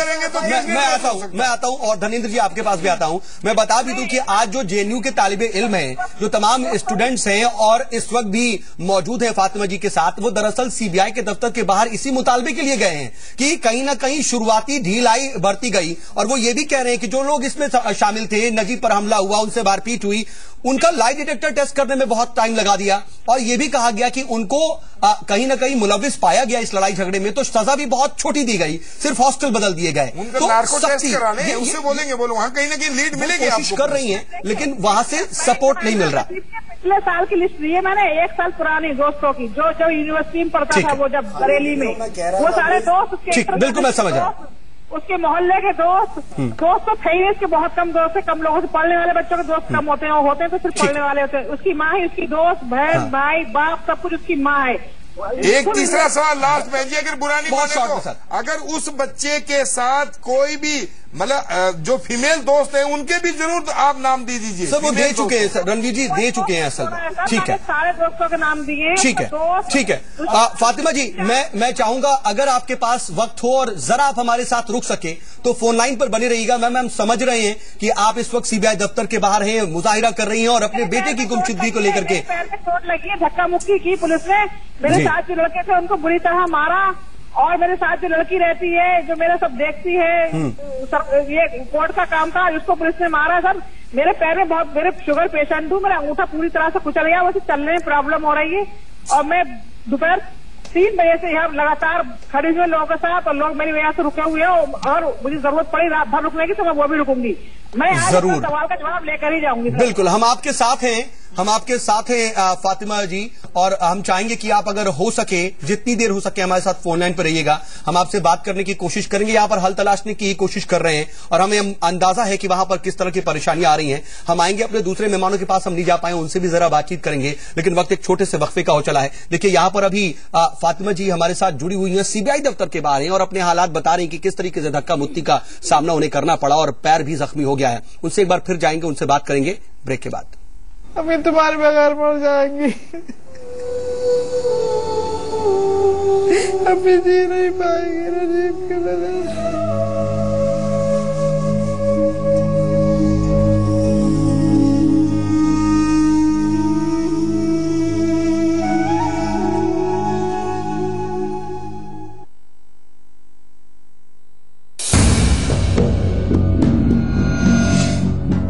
तो मैं आता हूँ और धर्मेंद्र जी आपके पास भी आता हूँ। मैं बता भी दूं कि आज जो जेएनयू के तालिबे इल्म हैं, जो तमाम स्टूडेंट्स हैं और इस वक्त भी मौजूद है फातिमा जी के साथ, वो दरअसल सीबीआई के दफ्तर के बाहर इसी मुतालबे के लिए गए हैं कि कहीं ना कहीं शुरुआती ढीलाई बरती गई। और वो ये भी कह रहे हैं कि जो लोग इसमें शामिल थे, नजीब पर हमला हुआ, उनसे मारपीट हुई, उनका लाई डिटेक्टर टेस्ट करने में बहुत टाइम लगा दिया। और यह भी कहा गया कि उनको कहीं ना कहीं मुलविस पाया गया इस लड़ाई झगड़े में, तो सजा भी बहुत छोटी दी गई, सिर्फ हॉस्टल बदल दिए गए। तो नार्को टेस्ट कराने हैं, उससे बोलेंगे, वहां कहीं ना कहीं लीड मिलेगी। कोशिश कर रही हैं, लेकिन वहां से सपोर्ट नहीं मिल रहा। पिछले साल की लिस्ट दी है मैंने, 1 साल पुरानी दोस्तों की, जो यूनिवर्सिटी में पढ़ता था, वो जब बरेली में, वो सारे दोस्त, बिल्कुल मैं समझ रहा हूँ, उसके मोहल्ले के दोस्त तो थे ही, इसके बहुत कम दोस्त है, कम लोगों से। पढ़ने वाले बच्चों के दोस्त कम होते हैं, वो होते हैं तो सिर्फ पढ़ने वाले होते हैं। उसकी माँ ही उसकी दोस्त, बहन, भाई, बाप, सब कुछ उसकी माँ है। एक तीसरा सवाल लास्ट में जी, अगर बुरा नहीं माने तो, अगर उस बच्चे के साथ कोई भी मतलब जो फीमेल दोस्त है, उनके भी जरूर आप नाम दे दीजिए। सर वो दे चुके हैं, रणवीर जी दे चुके हैं असल में। ठीक है, सारे दोस्तों के नाम दिए। ठीक है, ठीक है। फातिमा जी, मैं चाहूंगा अगर आपके पास वक्त हो और जरा आप हमारे साथ रुक सके तो फोन लाइन पर बने रहिएगा। मैम, हम समझ रहे हैं कि आप इस वक्त सीबीआई दफ्तर के बाहर हैं, मुजाहिरा कर रही हैं और अपने बेटे की गुमशुदगी को लेकर के। पैर में चोट लगी है, धक्का मुक्की की पुलिस ने। मेरे साथ जो लड़के थे उनको बुरी तरह मारा, और मेरे साथ जो लड़की रहती है, जो मेरा सब देखती है, ये कोर्ट का काम था, उसको पुलिस ने मारा। सर मेरे पैर में बहुत, मेरे शुगर पेशेंट हूँ, मेरा अंगूठा पूरी तरह से कुचल गया, वैसे चलने में प्रॉब्लम हो रही है। और मैं दोपहर 3 बजे से यहाँ लगातार खड़ी हुई लोगों के साथ, और लोग मेरी वजह से रुके हुए हैं, और मुझे जरूरत पड़ी रात भर रुकने की तो मैं वो भी रुकूंगी। मैं आज सवाल का जवाब लेकर ही जाऊंगी। बिल्कुल, हम आपके साथ हैं, हम आपके साथ हैं फातिमा जी, और हम चाहेंगे कि आप अगर हो सके, जितनी देर हो सके हमारे साथ फोन लाइन पर रहिएगा। हम आपसे बात करने की कोशिश करेंगे, यहाँ पर हल तलाशने की कोशिश कर रहे हैं, और हमें अंदाजा है कि वहां पर किस तरह की परेशानियां आ रही हैं। हम आएंगे अपने दूसरे मेहमानों के पास, हम नहीं जा पाए, उनसे भी जरा बातचीत करेंगे, लेकिन वक्त एक छोटे से वक्फे का हो चला है। देखिए यहाँ पर अभी फातिमा जी हमारे साथ जुड़ी हुई है, सीबीआई दफ्तर के बाहर हैं और अपने हालात बता रही हैं कि किस तरीके से धक्का मुक्की का सामना उन्हें करना पड़ा और पैर भी जख्मी हो गया है। उनसे एक बार फिर जाएंगे, उनसे बात करेंगे ब्रेक के बाद। अभी तुम्हारे बगैर मर जाएंगी, अभी जी नहीं पाएंगे नजीब के बगैर।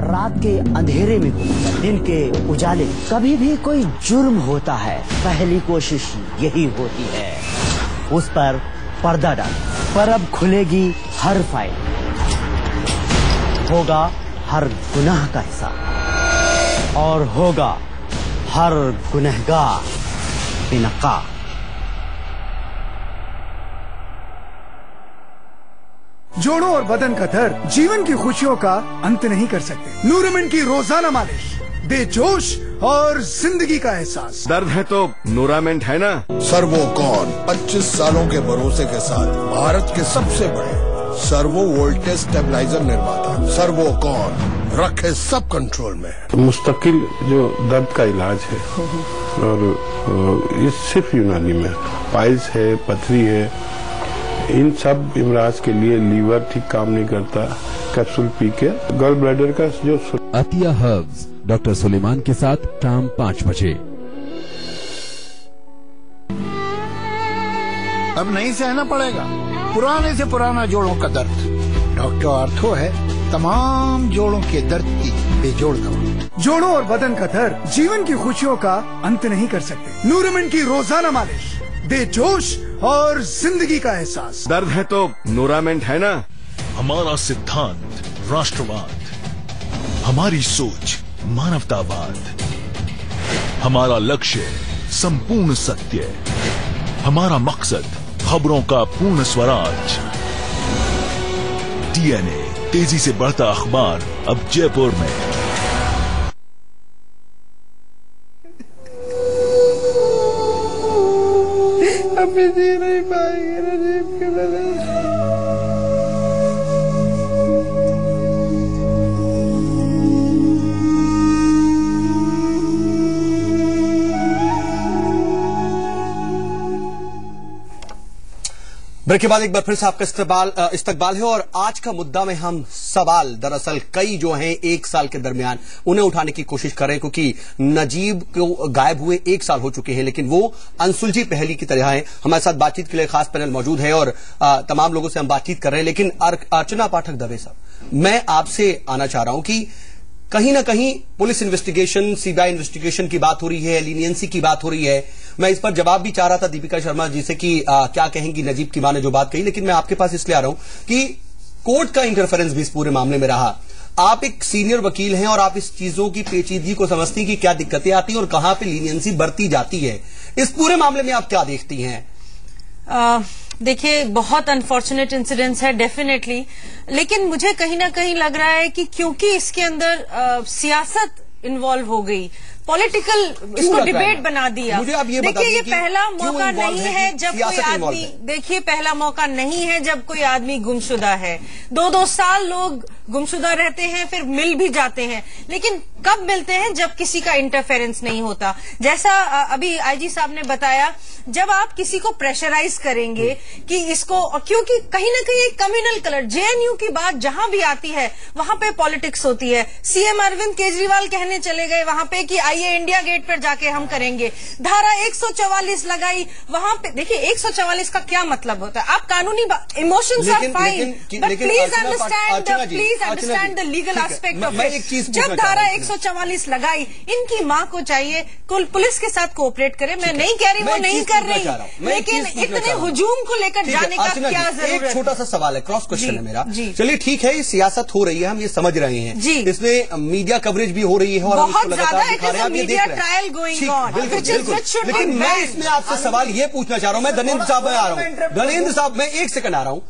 रात के अंधेरे में हो, दिन के उजाले, कभी भी कोई जुर्म होता है, पहली कोशिश यही होती है उस पर पर्दा डाल। पर अब खुलेगी हर फाइल, होगा हर गुनाह का हिसाब, और होगा हर गुनहगार बेनकाब। जोड़ों और बदन का दर्द जीवन की खुशियों का अंत नहीं कर सकते। नूरामिन की रोजाना मालिश दे जोश और जिंदगी का एहसास। दर्द है तो नूरामिन है ना। सर्वोकॉन 25 सालों के भरोसे के साथ भारत के सबसे बड़े सर्वो वोल्टेज स्टेबलाइजर निर्माता। सर्वोकॉन रखे सब कंट्रोल में। मुस्तकिल जो दर्द का इलाज है, और ये सिर्फ यूनानी में, पाइल्स है, पथरी है, इन सब इमराज के लिए लीवर ठीक काम नहीं करता, कैप्सूल पी के गॉल ब्लैडर का जो अतिया हर्ब्स, डॉक्टर सुलेमान के साथ शाम 5 बजे। अब नहीं सहना पड़ेगा पुराने से पुराना जोड़ों का दर्द। डॉक्टर आर्थो है तमाम जोड़ों के दर्द की बेजोड़ दवा। जोड़ों और बदन का दर्द जीवन की खुशियों का अंत नहीं कर सकते। नूरमन की रोजाना मालिश दे जोश और जिंदगी का एहसास। दर्द है तो नूरामेंट है ना। हमारा सिद्धांत राष्ट्रवाद, हमारी सोच मानवतावाद, हमारा लक्ष्य संपूर्ण सत्य, हमारा मकसद खबरों का पूर्ण स्वराज। डीएनए, तेजी से बढ़ता अखबार, अब जयपुर में। अभी जी नहीं पाएंगे नजीब के बगैर। ब्रेक के बाद एक बार फिर से आपका इस्तकबाल है और आज का मुद्दा में हम सवाल दरअसल कई जो हैं 1 साल के दरमियान उन्हें उठाने की कोशिश कर रहे हैं, क्योंकि नजीब को गायब हुए 1 साल हो चुके हैं, लेकिन वो अनसुलझी पहेली की तरह है। हमारे साथ बातचीत के लिए खास पैनल मौजूद है और तमाम लोगों से हम बातचीत कर रहे हैं। लेकिन अर्चना पाठक दवे साहब, मैं आपसे आना चाह रहा हूं कि कहीं ना कहीं पुलिस इन्वेस्टिगेशन, सीबीआई इन्वेस्टिगेशन की बात हो रही है, लीनियंसी की बात हो रही है। मैं इस पर जवाब भी चाह रहा था दीपिका शर्मा जी से कि क्या कहेंगी नजीब की मां ने जो बात कही, लेकिन मैं आपके पास इसलिए आ रहा हूं कि कोर्ट का इंटरफेरेंस भी इस पूरे मामले में रहा। आप एक सीनियर वकील हैं और आप इस चीजों की पेचीदगी को समझती हैं कि क्या दिक्कतें आती हैं और कहां पे लीनियंसी बरती जाती है। इस पूरे मामले में आप क्या देखती हैं? देखिए, बहुत अनफॉर्चुनेट इंसिडेंट्स है डेफिनेटली, लेकिन मुझे कहीं ना कहीं लग रहा है कि क्योंकि इसके अंदर सियासत इन्वॉल्व हो गई, पॉलिटिकल इसको डिबेट बना दिया। देखिए, ये पहला मौका नहीं है जब कोई आदमी, देखिए पहला मौका नहीं है जब कोई आदमी गुमशुदा है। 2-2 साल लोग गुमशुदा रहते हैं, फिर मिल भी जाते हैं, लेकिन कब मिलते हैं? जब किसी का इंटरफेरेंस नहीं होता। जैसा अभी आईजी साहब ने बताया, जब आप किसी को प्रेशराइज करेंगे कि इसको, क्योंकि कहीं ना कहीं एक कम्युनल कलर, जेएनयू की बात जहां भी आती है वहां पे पॉलिटिक्स होती है। सीएम अरविंद केजरीवाल कहने चले गए वहां पे कि आइए इंडिया गेट पर जाके हम करेंगे। धारा 144 लगाई वहां पे। देखिए, 144 का क्या मतलब होता है? आप कानूनी emotions are fine, but please understand the legal aspect of it. जब धारा 144 लगाई, इनकी मां को चाहिए पुलिस के साथ कोऑपरेट करे। मैं नहीं कह रही वो नहीं कर रही, लेकिन इतने हुजूम को लेकर जाने का क्या जरूरत? एक छोटा सा सवाल है, क्रॉस क्वेश्चन है मेरा। चलिए ठीक है, सियासत हो रही है, हम ये समझ रहे हैं, इसमें मीडिया कवरेज भी हो रही है और हम इसको लगातार दिखा रहे हैं, आप ये देख रहे हैं। बिल्कुल, लेकिन मैं इसमें आपसे सवाल ये पूछना चाह रहा हूं, मैं धनेंद्र साहब में आ रहा हूं। धनेंद्र साहब, मैं 1 सेकंड आ रहा हूं।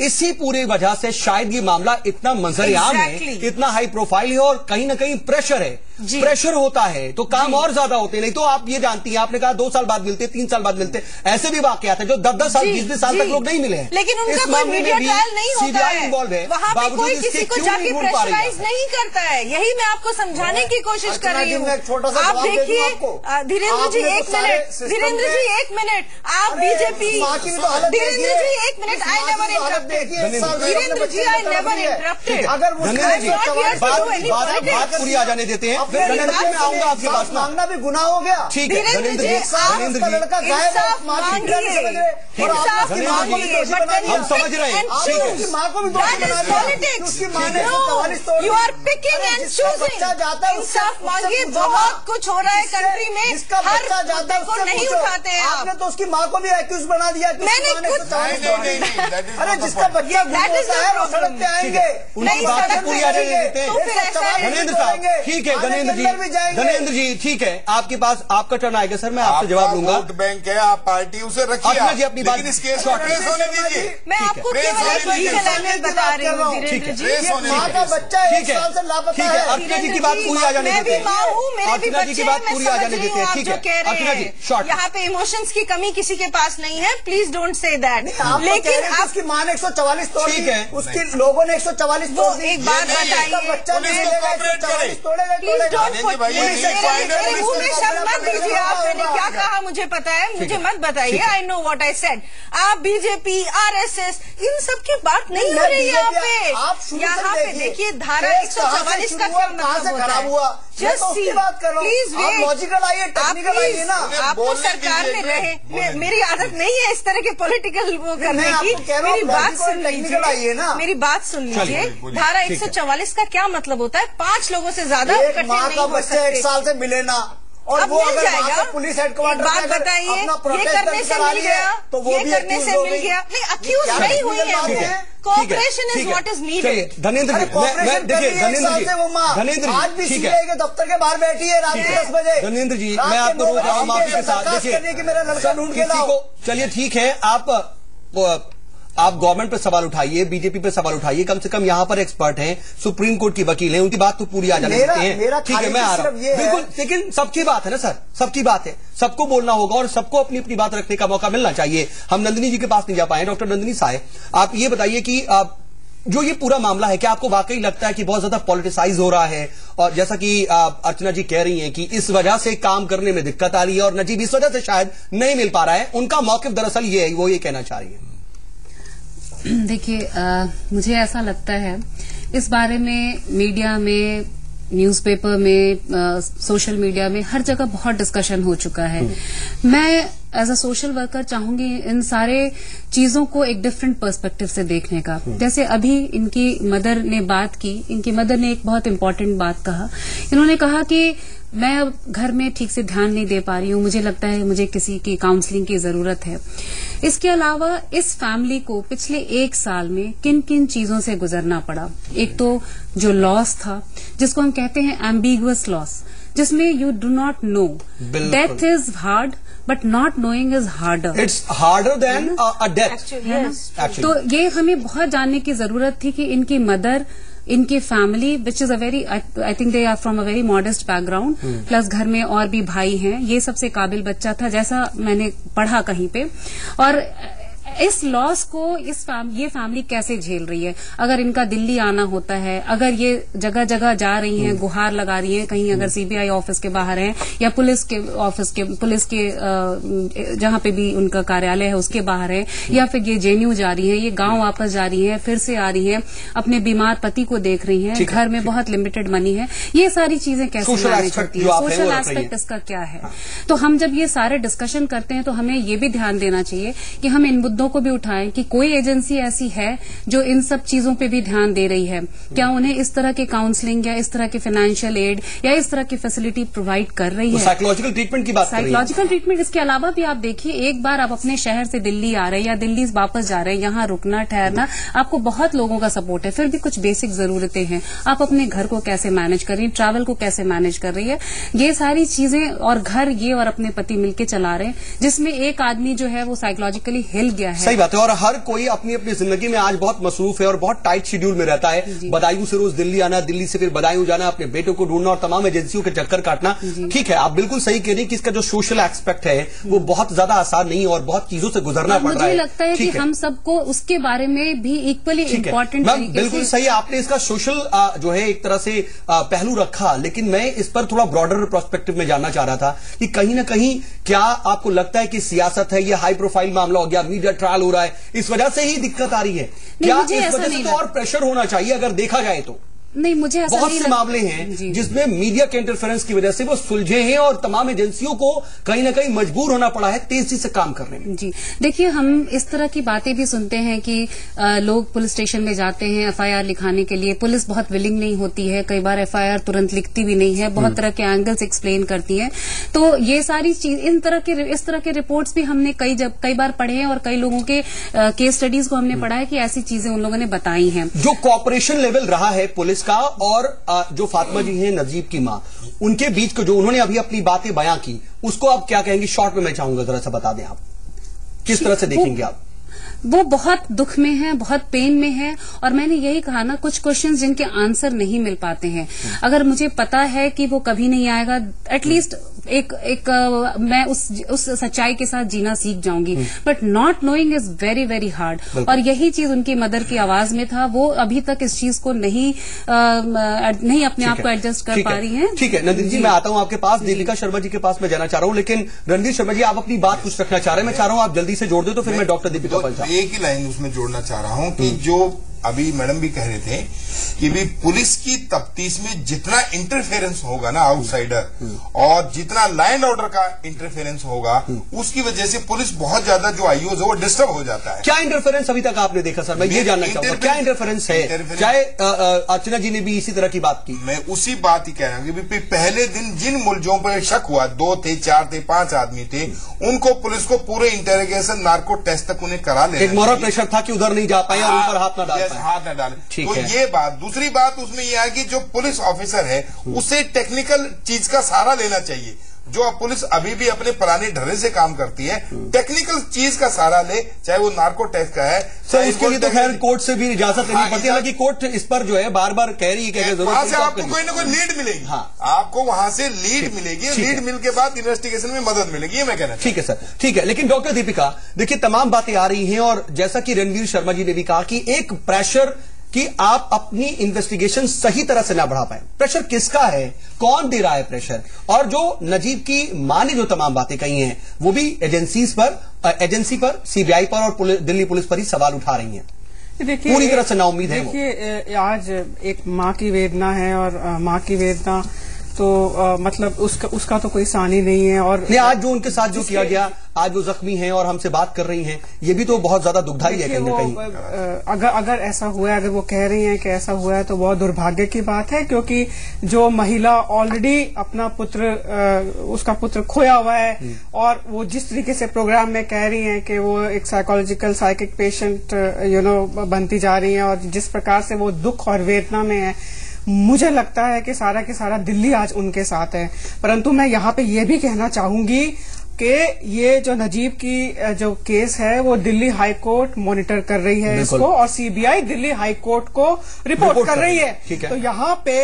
इसी पूरी वजह से शायद ये मामला इतना मंजर-ए-आम है, इतना हाई प्रोफाइल है और कहीं ना कहीं प्रेशर है। प्रेशर होता है तो काम और ज्यादा होते हैं। नहीं तो आप ये जानती हैं, आपने कहा 2 साल बाद मिलते, 3 साल बाद मिलते, ऐसे भी वाकयात हैं जो 10-10 साल, 20-20 साल तक लोग नहीं मिले हैं। लेकिन उनका कोई मीडिया ट्रायल नहीं होता है, वहां पे कोई किसी को जाके प्रेशराइज नहीं करता है। यही मैं आपको समझाने की कोशिश कर रही हूँ। आप देखिए धीरेन्द्र जी, 1 मिनट, धीरेन्द्र जी 1 मिनट, आप BJP, Dhirendra ji 1 minute, I never interrupted, Dhirendra ji I never interrupted. बात पूरी आ जाने देते हैं, फिर धनेंद्र जी मैं आऊंगा आपके पास। मांगना भी गुनाह हो गया। ठीक है धनेंद्र जी, लड़का गायब है, हम समझ रहे हैं, उसकी माँ को भी उसकी माँ ने you are picking and choosing. इंसाफ मांगिए, बहुत कुछ हो रहा है कंट्री में, इसका बच्चा जाता है को नहीं उठाते हैं। आपने तो उसकी माँ को भी एक्यूज बना दिया। अरे जिसका बच्चा होता है वो सड़क पे आएंगे, उनकी बात पूरी आ जाने देते हैं। धनेंद्र साहब ठीक है, धनेंद्र जी ठीक है, आपके पास आपका टर्न आएगा सर, मैं आपसे जवाब लूंगा। वोट बैंक है, आप पार्टी उसे रखिए जी अपनी बात, लेकिन इस केस को ट्रेस होने दीजिए। मैं आपको केवल एक लीगल एलिमेंट बता रही हूँ धीरेन्द्र जी। माँ का बच्चा 1 साल से लापता है। अर्चना जी की बात पूरी आ जाने देते हैं। अर्चना जी की बात पूरी आ जाने देते हैं। ठीक है अर्चना जी, शॉर्ट। यहाँ पे इमोशंस की कमी किसी के पास नहीं है, प्लीज डोंट से दैट। लेकिन आपकी माँ ने 144 तोड़ दी, उसके लोगों ने 144 तोड़ दी। एक बात बताइए, बच्चा नहीं लेगा, 144 तोड़ेगा। मेरे मुंह में शब्द मत दीजिए आप। मैंने क्या कहा मुझे पता है, मुझे मत बताइए। I know what I said. आप बीजेपी, आरएसएस, इन सब की बात नहीं हो रही यहाँ पे। यहाँ पे देखिए धारा 144 का क्या मतलब होता है। प्लीज लॉजिकल आइए, टेक्निकल आइए ना। आप तो सरकार में रहे, मेरी आदत नहीं है इस तरह के पॉलिटिकल वो करने की। मेरी बात सुन लीजिए, मेरी बात सुन लीजिए। धारा 144 का क्या मतलब होता है? 5 लोगों से ज्यादा इकट्ठे नहीं हो सकते। 1 साल से मिले ना, और अब वो मिल अगर जाएगा। पुलिस हेडक्वार्टर बात बताइए, ये करने से मिल गया, तो वो ये भी करने से मिल गया। नहीं, अक्यूज नहीं हुई है। Cooperation is what is needed. Dhanendra ji, Dhanendra आज भी सीबीआई के दफ्तर के बाहर बैठी है रात के 10 बजे। धनेंद्र जी, मैं आपको रोक रहा हूँ माफी के साथ। देखिए, मेरा लड़का ढूंढ के लाओ। चलिए ठीक है, आप गवर्नमेंट पे सवाल उठाइए, बीजेपी पे सवाल उठाइए। कम से कम यहाँ पर एक्सपर्ट हैं, सुप्रीम कोर्ट की वकील हैं, उनकी बात तो पूरी आ जानी चाहिए। ठीक है, मैं आ रहा हूँ बिल्कुल, लेकिन सबकी बात है ना सर, सबकी बात है, सबको बोलना होगा और सबको अपनी अपनी बात रखने का मौका मिलना चाहिए। हम नंदिनी जी के पास नहीं जा पाए। डॉक्टर नंदिनी साय, आप ये बताइए कि जो ये पूरा मामला है, क्या आपको वाकई लगता है कि बहुत ज्यादा पॉलिटिसाइज हो रहा है? और जैसा कि अर्चना जी कह रही हैं कि इस वजह से काम करने में दिक्कत आ रही है और नजीब इस वजह से शायद नहीं मिल पा रहा है, उनका मौकिफ दरअसल ये है, वो ये कहना चाह रही है। देखिए, मुझे ऐसा लगता है इस बारे में मीडिया में, न्यूज़पेपर में, सोशल मीडिया में हर जगह बहुत डिस्कशन हो चुका है। मैं एज अ सोशल वर्कर चाहूंगी इन सारे चीजों को एक डिफरेंट पर्सपेक्टिव से देखने का। जैसे अभी इनकी मदर ने बात की, इनकी मदर ने एक बहुत इंपॉर्टेंट बात कहा। इन्होंने कहा कि मैं अब घर में ठीक से ध्यान नहीं दे पा रही हूँ, मुझे लगता है मुझे किसी की काउंसलिंग की जरूरत है। इसके अलावा इस फैमिली को पिछले 1 साल में किन किन चीजों से गुजरना पड़ा। एक तो जो लॉस था, जिसको हम कहते हैं एम्बिगुअस लॉस, जिसमें you do not know. Death is hard but not knowing is harder. It's harder than a death. तो ये हमें बहुत जानने की जरूरत थी कि इनकी मदर, इनकी family which is a very, I think they are from a very modest background, plus घर में और भी भाई हैं, ये सबसे काबिल बच्चा था जैसा मैंने पढ़ा कहीं पे। और इस लॉस को ये फैमिली कैसे झेल रही है? अगर इनका दिल्ली आना होता है, अगर ये जगह जगह जा रही हैं, गुहार लगा रही हैं, कहीं अगर सीबीआई ऑफिस के बाहर हैं या पुलिस के जहां पे भी उनका कार्यालय है उसके बाहर है, या फिर ये जेएनयू जा रही हैं, ये गांव वापस जा रही हैं, फिर से आ रही हैं, अपने बीमार पति को देख रही हैं, घर में बहुत लिमिटेड मनी है, ये सारी चीजें कैसे मैनेज होती है? सोशल एस्पेक्ट इसका क्या है? तो हम जब ये सारे डिस्कशन करते हैं तो हमें ये भी ध्यान देना चाहिए कि हम इन मुद्दों को भी उठाएं कि कोई एजेंसी ऐसी है जो इन सब चीजों पे भी ध्यान दे रही है। क्या उन्हें इस तरह के काउंसलिंग या इस तरह के फाइनेंशियल एड या इस तरह की फैसिलिटी प्रोवाइड कर रही है? साइकोलॉजिकल ट्रीटमेंट की बात कर रही है। साइकोलॉजिकल ट्रीटमेंट, इसके अलावा भी आप देखिए, एक बार आप अपने शहर से दिल्ली आ रहे हैं या दिल्ली वापस जा रहे हैं, यहाँ रुकना ठहरना, आपको बहुत लोगों का सपोर्ट है, फिर भी कुछ बेसिक जरूरतें हैं। आप अपने घर को कैसे मैनेज कर रही है, ट्रैवल को कैसे मैनेज कर रही है, ये सारी चीजें, और घर ये और अपने पति मिलकर चला रहे हैं, जिसमें एक आदमी जो है वो साइकोलॉजिकली हिल गया है। सही बात है। और हर कोई अपनी अपनी जिंदगी में आज बहुत मसरूफ है और बहुत टाइट शेड्यूल में रहता है। बदायूं से रोज दिल्ली आना, दिल्ली से फिर बदायूं जाना, अपने बेटों को ढूंढना और तमाम एजेंसियों के चक्कर काटना। ठीक है, आप बिल्कुल सही कह रही हैं कि इसका जो सोशल एस्पेक्ट है वो बहुत ज्यादा आसान नहीं है और बहुत चीजों से गुजरना पड़ रहा है। मुझे लगता है कि हम सबको उसके बारे में भी इक्वली इम्पोर्टेंट मैम बिल्कुल सही, आपने इसका सोशल जो है एक तरह से पहलू रखा, लेकिन मैं इस पर थोड़ा ब्रॉडर पर्सपेक्टिव में जानना चाह रहा था कि कहीं ना कहीं क्या आपको लगता है कि सियासत है, ये हाई प्रोफाइल मामला हो गया, मीडिया ट्रायल हो रहा है, इस वजह से ही दिक्कत आ रही है? क्या इस वजह से तो और प्रेशर होना चाहिए अगर देखा जाए तो? नहीं, मुझे ऐसा बहुत से मामले हैं जिसमें मीडिया के इंटरफेरेंस की वजह से वो सुलझे हैं और तमाम एजेंसियों को कहीं ना कहीं मजबूर होना पड़ा है तेजी से काम करने में। जी देखिए, हम इस तरह की बातें भी सुनते हैं कि लोग पुलिस स्टेशन में जाते हैं एफआईआर लिखाने के लिए, पुलिस बहुत विलिंग नहीं होती है, कई बार एफआईआर तुरंत लिखती भी नहीं है, बहुत तरह के एंगल्स एक्सप्लेन करती है। तो ये सारी चीज, इस तरह के रिपोर्ट्स भी हमने कई बार पढ़े हैं और कई लोगों के केस स्टडीज को हमने पढ़ा है कि ऐसी चीजें उन लोगों ने बताई हैं। जो कॉपरेशन लेवल रहा है पुलिस का और जो फातिमा जी हैं नजीब की मां, उनके बीच को जो उन्होंने अभी अपनी बातें बयां की, उसको आप क्या कहेंगे? शॉर्ट में मैं चाहूंगा जरा सा बता दें, आप किस तरह से देखेंगे आप? वो बहुत दुख में है, बहुत पेन में है, और मैंने यही कहा ना, कुछ क्वेश्चंस जिनके आंसर नहीं मिल पाते हैं। अगर मुझे पता है कि वो कभी नहीं आएगा, एटलीस्ट मैं उस सच्चाई के साथ जीना सीख जाऊंगी, but not knowing is very very hard. और यही चीज उनकी मदर की आवाज में था, वो अभी तक इस चीज को नहीं अपने आप को एडजस्ट कर पा रही हैं। ठीक है नंदिनी जी, मैं आता हूं आपके पास, दीपिका शर्मा जी के पास मैं जाना चाह रहा हूं, लेकिन रणवीर शर्मा जी आप अपनी बात कुछ रखना चाह रहे हैं, मैं चाह रहा हूं आप जल्दी से जोड़ दे, तो फिर मैं डॉक्टर दीपिका पर जाऊं। एक ही लाइन उसमें जोड़ना चाह रहा हूं कि जो अभी मैडम भी कह रहे थे कि भी पुलिस की तफ्तीश में जितना इंटरफेरेंस होगा ना आउटसाइडर, और जितना लैंड ऑर्डर का इंटरफेरेंस होगा, उसकी वजह से पुलिस बहुत ज्यादा जो आईओज है वो डिस्टर्ब हो जाता है। क्या इंटरफेरेंस अभी तक आपने देखा सर? मैं ये जानना चाहूंगा क्या इंटरफेरेंस है? चाहे अर्चना जी ने भी इसी तरह की बात की। मैं उसी बात ही कह रहा हूँ कि पहले दिन जिन मुलजों पर शक हुआ, 2 थे, 4 थे, 5 आदमी थे, उनको पुलिस को पूरे इंटेरोगेशन नार्को टेस्ट तक उन्हें करा लेना। एक मॉरल प्रेशर था कि उधर नहीं जा पाए और ऊपर हाथ न डाले। तो ये बात, दूसरी बात उसमें यह है कि जो पुलिस ऑफिसर है उसे टेक्निकल चीज का सहारा लेना चाहिए। जो पुलिस अभी भी अपने पुराने ढर्रे से काम करती है, टेक्निकल चीज का सहारा ले, चाहे वो नार्को टेस्ट का है। सर उसके लिए तो खैर कोर्ट से भी इजाजत लेनी पड़ती है, हालांकि कोर्ट इस पर जो है बार बार कह रही है कि वहां से आपको कोई ना कोई लीड मिलेगी। आपको वहां से लीड मिलेगी, लीड मिल के बाद इन्वेस्टिगेशन में मदद मिलेगी, ये मैं कहना। ठीक है सर, ठीक है। लेकिन डॉक्टर दीपिका देखिए, तमाम बातें आ रही हैं और जैसा कि रणवीर शर्मा जी ने भी कहा कि एक प्रेशर कि आप अपनी इन्वेस्टिगेशन सही तरह से ना बढ़ा पाए। प्रेशर किसका है, कौन दे रहा है प्रेशर? और जो नजीब की मां ने जो तमाम बातें कही हैं वो भी एजेंसी पर, सीबीआई पर और दिल्ली पुलिस पर ही सवाल उठा रही हैं। देखिए पूरी तरह से नाउम्मीद है। देखिए आज एक मां की वेदना है और मां की वेदना तो मतलब उसका तो कोई सानी नहीं है। और आज जो उनके साथ जो किया गया, आज वो जख्मी हैं और हमसे बात कर रही हैं, ये भी तो बहुत ज्यादा दुखदाई है कहीं ना कहीं। अगर ऐसा हुआ है, अगर वो कह रही हैं कि ऐसा हुआ है तो बहुत दुर्भाग्य की बात है, क्योंकि जो महिला ऑलरेडी अपना उसका पुत्र खोया हुआ है और वो जिस तरीके से प्रोग्राम में कह रही हैं कि वो एक साइकिक पेशेंट बनती जा रही है और जिस प्रकार से वो दुख और वेदना में है, मुझे लगता है कि सारा दिल्ली आज उनके साथ है। परंतु मैं यहाँ पे ये भी कहना चाहूंगी कि ये जो नजीब की जो केस है वो दिल्ली हाई कोर्ट मॉनिटर कर रही है इसको, और सीबीआई दिल्ली हाई कोर्ट को रिपोर्ट कर रही है। तो यहाँ पे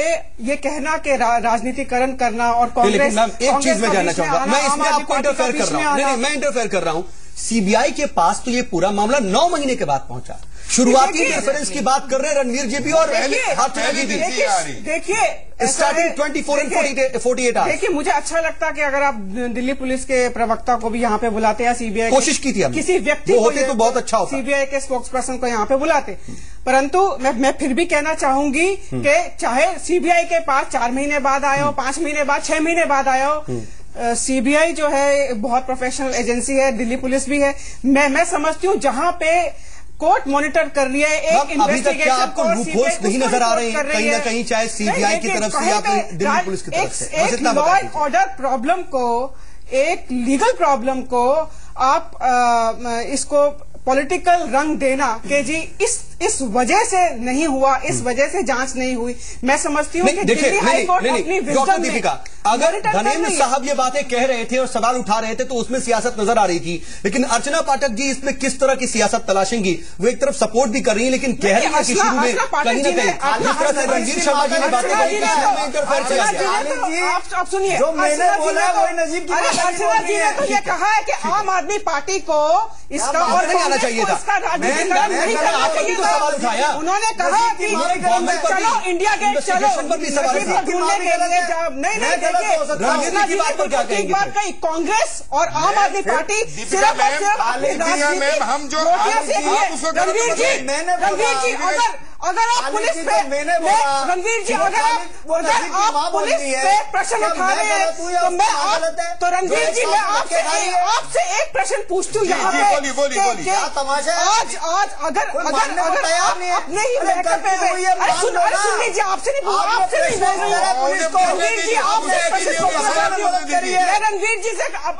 ये कहना कि राजनीतिकरण करना और कांग्रेस, एक चीज मैं जानना चाहूंगा, मैं इसमें आपको इंटरफेयर कर रहा हूँ, मैं इंटरफेयर कर रहा हूँ। सीबीआई के पास तो ये पूरा मामला 9 महीने के बाद पहुंचा। शुरुआती इंटरफेरेंस की बात कर रहे हैं रणवीर जी भी और देखिए स्टार्टिंग 24 and 48 आवर्स। देखिए मुझे अच्छा लगता कि अगर आप दिल्ली पुलिस के प्रवक्ता को भी यहाँ पे बुलाते हैं, सीबीआई कोशिश की थी किसी व्यक्ति को होते तो बहुत अच्छा होता, सीबीआई के स्पोक्स पर्सन को यहाँ पे बुलाते। परंतु मैं फिर भी कहना चाहूंगी कि चाहे सीबीआई के पास 4 महीने बाद आया हो, 5 महीने बाद, 6 महीने बाद आया हो, सीबीआई जो है बहुत प्रोफेशनल एजेंसी है, दिल्ली पुलिस भी है। मैं समझती हूँ जहाँ पे कोर्ट मॉनिटर कर रही है एक इन्वेस्टिगेशन, आपको लूपहोल्स नहीं नजर आ रहे हैं कहीं ना कहीं, चाहे सीबीआई की तरफ से या फिर दिल्ली पुलिस की तरफ से? एक लॉ एंड ऑर्डर प्रॉब्लम को, एक लीगल प्रॉब्लम को आप इसको पॉलिटिकल रंग देना कि जी इस वजह से नहीं हुआ, इस वजह से जांच नहीं हुई, मैं समझती हूँ कि दिल्ली हाई कोर्ट अपनी डॉक्टर दीपिका, अगर धनेंद्र साहब ये बातें कह रहे थे और सवाल उठा रहे थे तो उसमें सियासत नजर आ रही थी, लेकिन अर्चना पाठक जी इसमें किस तरह की सियासत तलाशेंगी? वो एक तरफ सपोर्ट भी कर रही है लेकिन कह रही है कि शुरू में कहीं ना कहीं जिस तरह से रणवीर शर्मा जी ने बातें कही में इंटरफेयर किया गया। आप सुनिए, जो मैंने बोला वही नजीब की अर्चना जी ने तो ये कहा है कि आम आदमी पार्टी को इसका और नहीं आना चाहिए था, सवाल उठाया। उन्होंने कहा कि चलो इंडिया गेट चलो ढूंढने के लिए जाओ। नहीं राजनीति की बात पर क्या कहेंगे? बात कही कांग्रेस और आम आदमी पार्टी सिर्फ और सिर्फ रणवीर जी अगर आप पुलिस पे, रणवीर जी अगर आप पुलिस पे प्रश्न उठा रहे हैं तो रणवीर जी मैं आपसे एक प्रश्न पूछती हूँ यहाँ पे, आज अगर अपने ही महकमे पे, अरे सुन लीजिए, आपसे नहीं रणवीर जी रणवीर जी से आप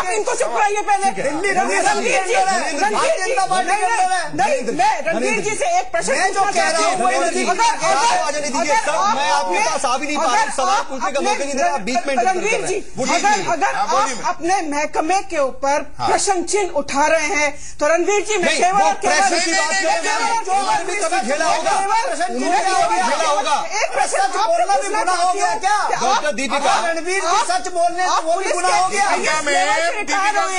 इनको चुप कराइए पहले। रणवीर जी रणवीर जी से एक प्रश्न मैं जो कह रहा हूँ मैं आपके पास आ भी नहीं पा रहा, सवाल पूछने का मौका नहीं दे रहा, बीच में रणवीर जी अगर आप अपने महकमे के ऊपर प्रश्न चिन्ह उठा रहे हैं तो रणवीर जी मैं झेला होगा। एक प्रश्न बोलना भी गुनाह हो गया क्या? डॉक्टर दीपिका, रणवीर जी सच बोलने तो वो भी गुनाह हो गया।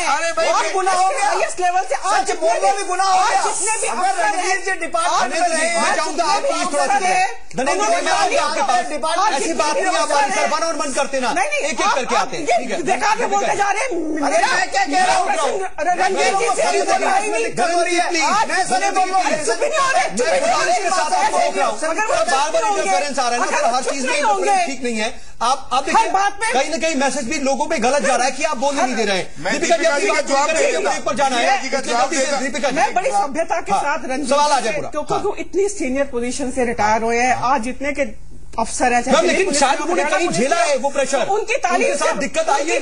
अरे भाई गुनाह हो गया, इस लेवल से सच बोलना भी गुनाह हो गया। जितने भी अगर रणवीर जी डिपार्टमेंट में रहे, मैं चाहूंगा आप प्लीज थोड़ा सा ऐसी बात नहीं, आप सरफाना और मन करते ना, एक एक करके आते हैं, ठीक है? देखा के बोलते जा रहे हैं। मैं क्या कह रहा हूँ? रणवीर जी से मैं सुने बोल रहा बार इंटरफेरेंस आ रहा है ना, हर चीज में इंटरफेरेंस ठीक नहीं है। आप देखिए कहीं ना कहीं मैसेज भी लोगों पे गलत जा रहा है कि आप बोलने नहीं दे रहे हैं। दीपिका जी का जवाब ब्रेक पर जाना है। दीपिका मैं बड़ी सभ्यता के साथ सवाल आ जाए पूरा, क्योंकि इतनी सीनियर पोजीशन से रिटायर हुए हैं, आज जितने के अफसर है, लेकिन शायद उन्होंने कहीं झेला है वो प्रेशर, उनकी तालीम से दिक्कत आई है,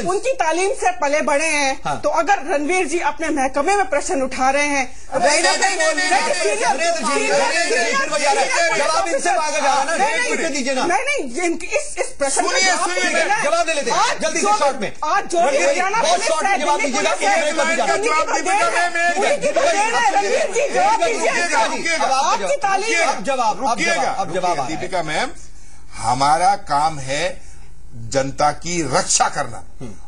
उनकी तालीम से पले बढ़े हैं। तो अगर रणवीर जी अपने महकमे में प्रश्न उठा रहे हैं, जवाब इनसे मांगा जा रहा है, दीजिए ना। नहीं, इस प्रश्न जवाब दे लेते हैं जल्दी से शॉर्ट में। आज जो बहुत शॉर्ट में जवाब दीजिएगा, आपकी तालीम जवाब अब जवाब दीपिका मैम, हमारा काम है जनता की रक्षा करना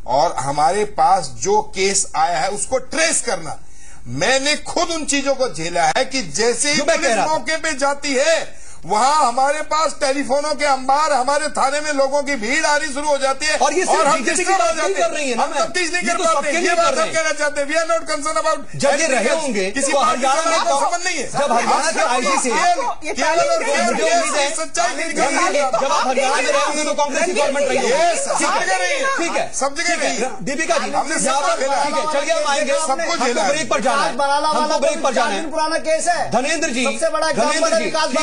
और हमारे पास जो केस आया है उसको ट्रेस करना। मैंने खुद उन चीजों को झेला है कि जैसे ही पुलिस मौके पे जाती है वहां हमारे पास टेलीफोनों के अंबार, हमारे थाने में लोगों की भीड़ आनी शुरू हो जाती है और हम डिस्टर्ब हो जाते हैं, हम तफ्तीश नहीं कर पाते। ये बात हम कहना चाहते हैं, we are not concern about जब ये रहे होंगे किसी हरियाणा में संबंध नहीं है। जब हरियाणा के आईजी से सच्चाई जब आप हरियाणा में रहे होंगे तो कांग्रेस की गवर्नमेंट रही है, ठीक है, सब जगह रही है। दीपिका जी चलिए हम आएंगे, सबको ब्रेक पर जाना है, हमको ब्रेक पर जाना है। पुराना केस है धनेंद्र जी, ठीक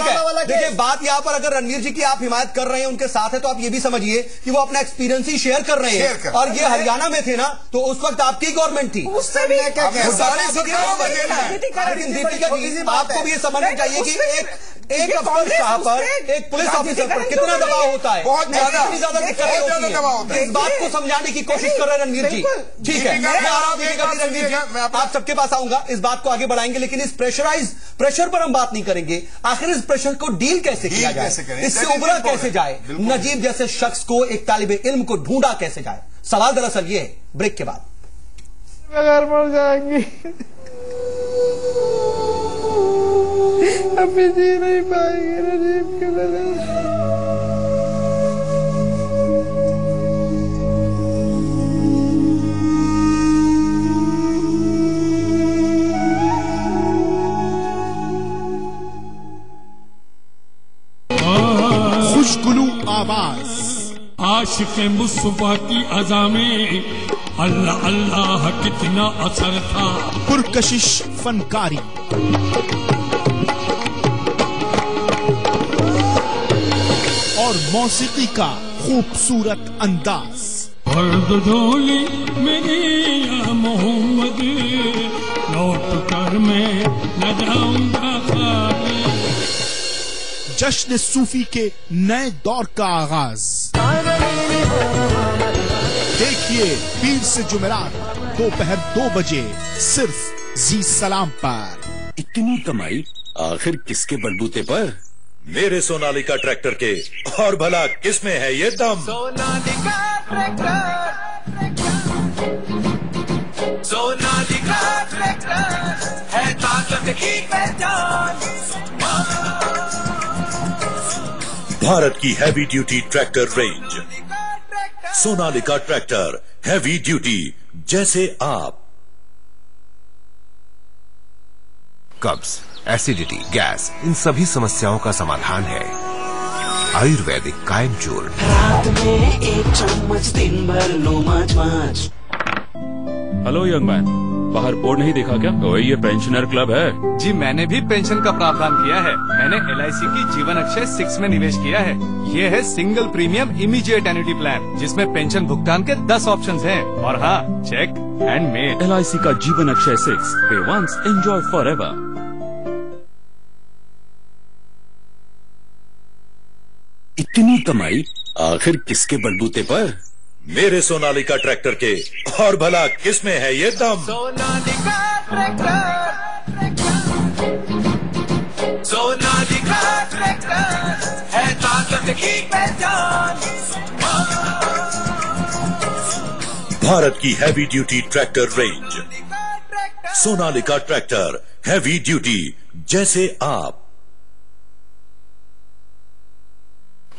है। देखिए बात यहाँ पर अगर रणवीर जी की आप हिमायत कर रहे हैं, उनके साथ है, तो आप ये भी समझिए कि वो अपना एक्सपीरियंस ही शेयर कर रहे हैं। और ये हरियाणा में थे ना, तो उस वक्त आपकी गवर्नमेंट थी। उससे भी लेकिन दीपिका जी आपको भी ये समझना चाहिए कि एक अफसर साहब पर, एक पुलिस ऑफिसर पर कितना दबाव होता है, बहुत ज्यादा दिक्कतें होती है। इस बात को समझाने की कोशिश कर रहे हैं रणवीर जी, ठीक है। रणवीर जी आप सबके पास आऊंगा, इस बात को आगे बढ़ाएंगे, लेकिन इस प्रेशर पर हम बात नहीं करेंगे। आखिर इस प्रेशर को डील कैसे किया जाए, इससे उबरा कैसे जाए, नजीब जैसे शख्स को, एक तालिबे इल्म को ढूंढा कैसे जाए। सवाल दरअसल ये है, ब्रेक के बाद बगैर मर जाएंगी, अभी जी नहीं पाएंगे नजीब के लिए। खुशगुलू आवाज आशिक़ मुस्तफा की अज़ा में अल्लाह अल्लाह कितना असर था। पुरकशिश फनकारी, और मौसीकी का खूबसूरत अंदाज। फर्द ढोली मेरी या मोहम्मद, लौट कर मैं न जाऊंगा खाली। जश्न सूफी के नए दौर का आगाज देखिए पीर से जुमेरात दोपहर 2 बजे सिर्फ जी सलाम पर। इतनी कमाई आखिर किसके बलबूते पर? मेरे सोनालिका ट्रैक्टर के, और भला किसमें है ये दम? सोनालिका ट्रैक्टर, सोनालिका ट्रैक्टर है ताकत की पहचान। भारत की heavy duty tractor range, Sonalika tractor, heavy duty जैसे आप। कब्ज, एसिडिटी, गैस, इन सभी समस्याओं का समाधान है आयुर्वेदिक कायम चूर्ण। रात में 1 चम्मच, दिन भर लो माच। हेलो यंग मैन, बाहर बोर्ड नहीं देखा क्या? तो ये पेंशनर क्लब है जी। मैंने भी पेंशन का प्रावधान किया है। मैंने LIC की जीवन अक्षय 6 में निवेश किया है। ये है single premium immediate annuity plan, जिसमें पेंशन भुगतान के 10 ऑप्शंस हैं। और हाँ, चेक हैंडमेड LIC का जीवन अक्षय 6, पे वंस एंजॉय फॉरएवर। इतनी कमाई आखिर किसके बलबूते पर? मेरे सोनालिका ट्रैक्टर के। और भला किस में है ये दम? सोनालिका ट्रैक्टर, सोनालिका ट्रैक्टर है ताकत की पहचान। भारत की heavy duty tractor range. Sonalika tractor, heavy duty जैसे आप।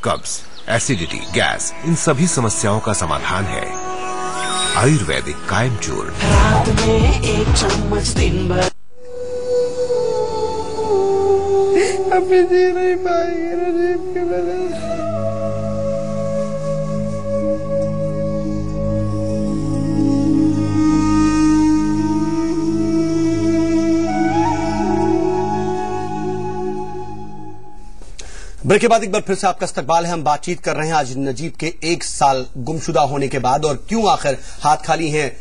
कब्ज, एसिडिटी, गैस, इन सभी समस्याओं का समाधान है आयुर्वेदिक कायम चूर्ण। रात में 1 चम्मच, दिन भर। अभी जी नहीं पाएंगे नजीब की वजह से। ब्रेक के बाद एक बार फिर से आपका इस्तकबाल है। हम बातचीत कर रहे हैं आज नजीब के 1 साल गुमशुदा होने के बाद और क्यों आखिर हाथ खाली हैं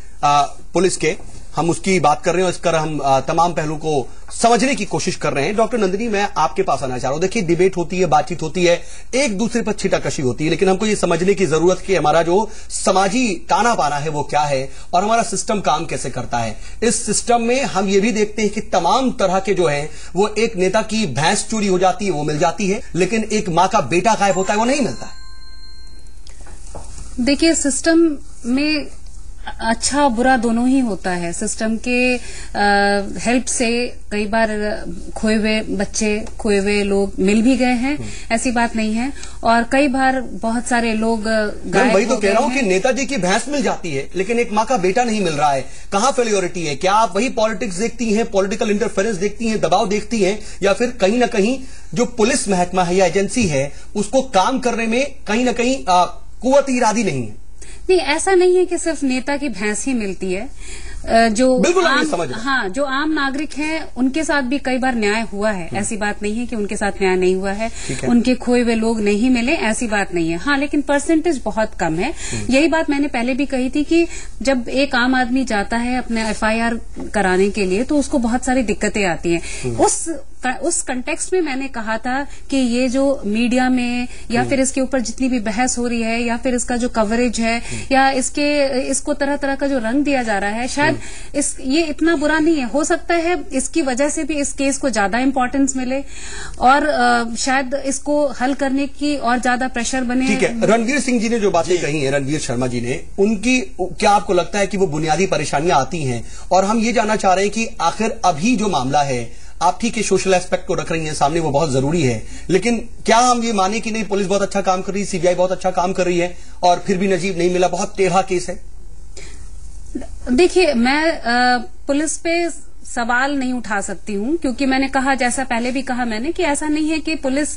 पुलिस के, हम उसकी बात कर रहे हैं और इसकर हम तमाम पहलू को समझने की कोशिश कर रहे हैं। डॉक्टर नंदिनी, मैं आपके पास आना चाह रहा हूं। देखिए, डिबेट होती है, बातचीत होती है, एक दूसरे पर छिटाकशी होती है, लेकिन हमको ये समझने की जरूरत कि हमारा जो समाजी ताना बाना है वो क्या है और हमारा सिस्टम काम कैसे करता है। इस सिस्टम में हम ये भी देखते हैं कि तमाम तरह के जो है वो एक नेता की भैंस चोरी हो जाती है, वो मिल जाती है, लेकिन एक मां का बेटा गायब होता है, वो नहीं मिलता है। देखिए, सिस्टम में अच्छा बुरा दोनों ही होता है। सिस्टम के हेल्प से कई बार खोए हुए बच्चे, खोए हुए लोग मिल भी गए हैं, ऐसी बात नहीं है। और कई बार बहुत सारे लोग गायब वही तो हो कह रहा हूं गए कि नेताजी की भैंस मिल जाती है, लेकिन एक मां का बेटा नहीं मिल रहा है। कहां फेलियोरिटी है? क्या आप वही पॉलिटिक्स देखती हैं, पॉलिटिकल इंटरफेरेंस देखती हैं, दबाव देखती हैं, या फिर कहीं ना कहीं जो पुलिस महकमा है या एजेंसी है उसको काम करने में कहीं ना कहीं कुव्वत इरादी नहीं है? नहीं, ऐसा नहीं है कि सिर्फ नेता की भैंस ही मिलती है। जो जो आम नागरिक हैं उनके साथ भी कई बार न्याय हुआ है। ऐसी बात नहीं है कि उनके साथ न्याय नहीं हुआ है, उनके खोए हुए लोग नहीं मिले, ऐसी बात नहीं है। हाँ, लेकिन परसेंटेज बहुत कम है। यही बात मैंने पहले भी कही थी कि जब एक आम आदमी जाता है अपने FIR कराने के लिए तो उसको बहुत सारी दिक्कतें आती हैं। उस कंटेक्स्ट में मैंने कहा था कि ये जो मीडिया में या फिर इसके ऊपर जितनी भी बहस हो रही है या फिर इसका जो कवरेज है या इसको तरह तरह का जो रंग दिया जा रहा है, शायद ये इतना बुरा नहीं है। हो सकता है इसकी वजह से भी इस केस को ज्यादा इंपॉर्टेंस मिले और शायद इसको हल करने की और ज्यादा प्रेशर बने। ठीक है, रणवीर सिंह जी ने जो बातें कही हैं, रणवीर शर्मा जी ने, उनकी क्या आपको लगता है कि वो बुनियादी परेशानियां आती हैं? और हम ये जानना चाह रहे हैं कि आखिर अभी जो मामला है, आप ठीक है सोशल एस्पेक्ट को रख रही हैं सामने, वो बहुत जरूरी है, लेकिन क्या हम ये माने कि नहीं पुलिस बहुत अच्छा काम कर रही है, CBI बहुत अच्छा काम कर रही है और फिर भी नजीब नहीं मिला? बहुत टेढ़ा केस है। देखिए, मैं पुलिस पे सवाल नहीं उठा सकती हूँ क्योंकि मैंने कहा, जैसा पहले भी कहा मैंने, कि ऐसा नहीं है कि पुलिस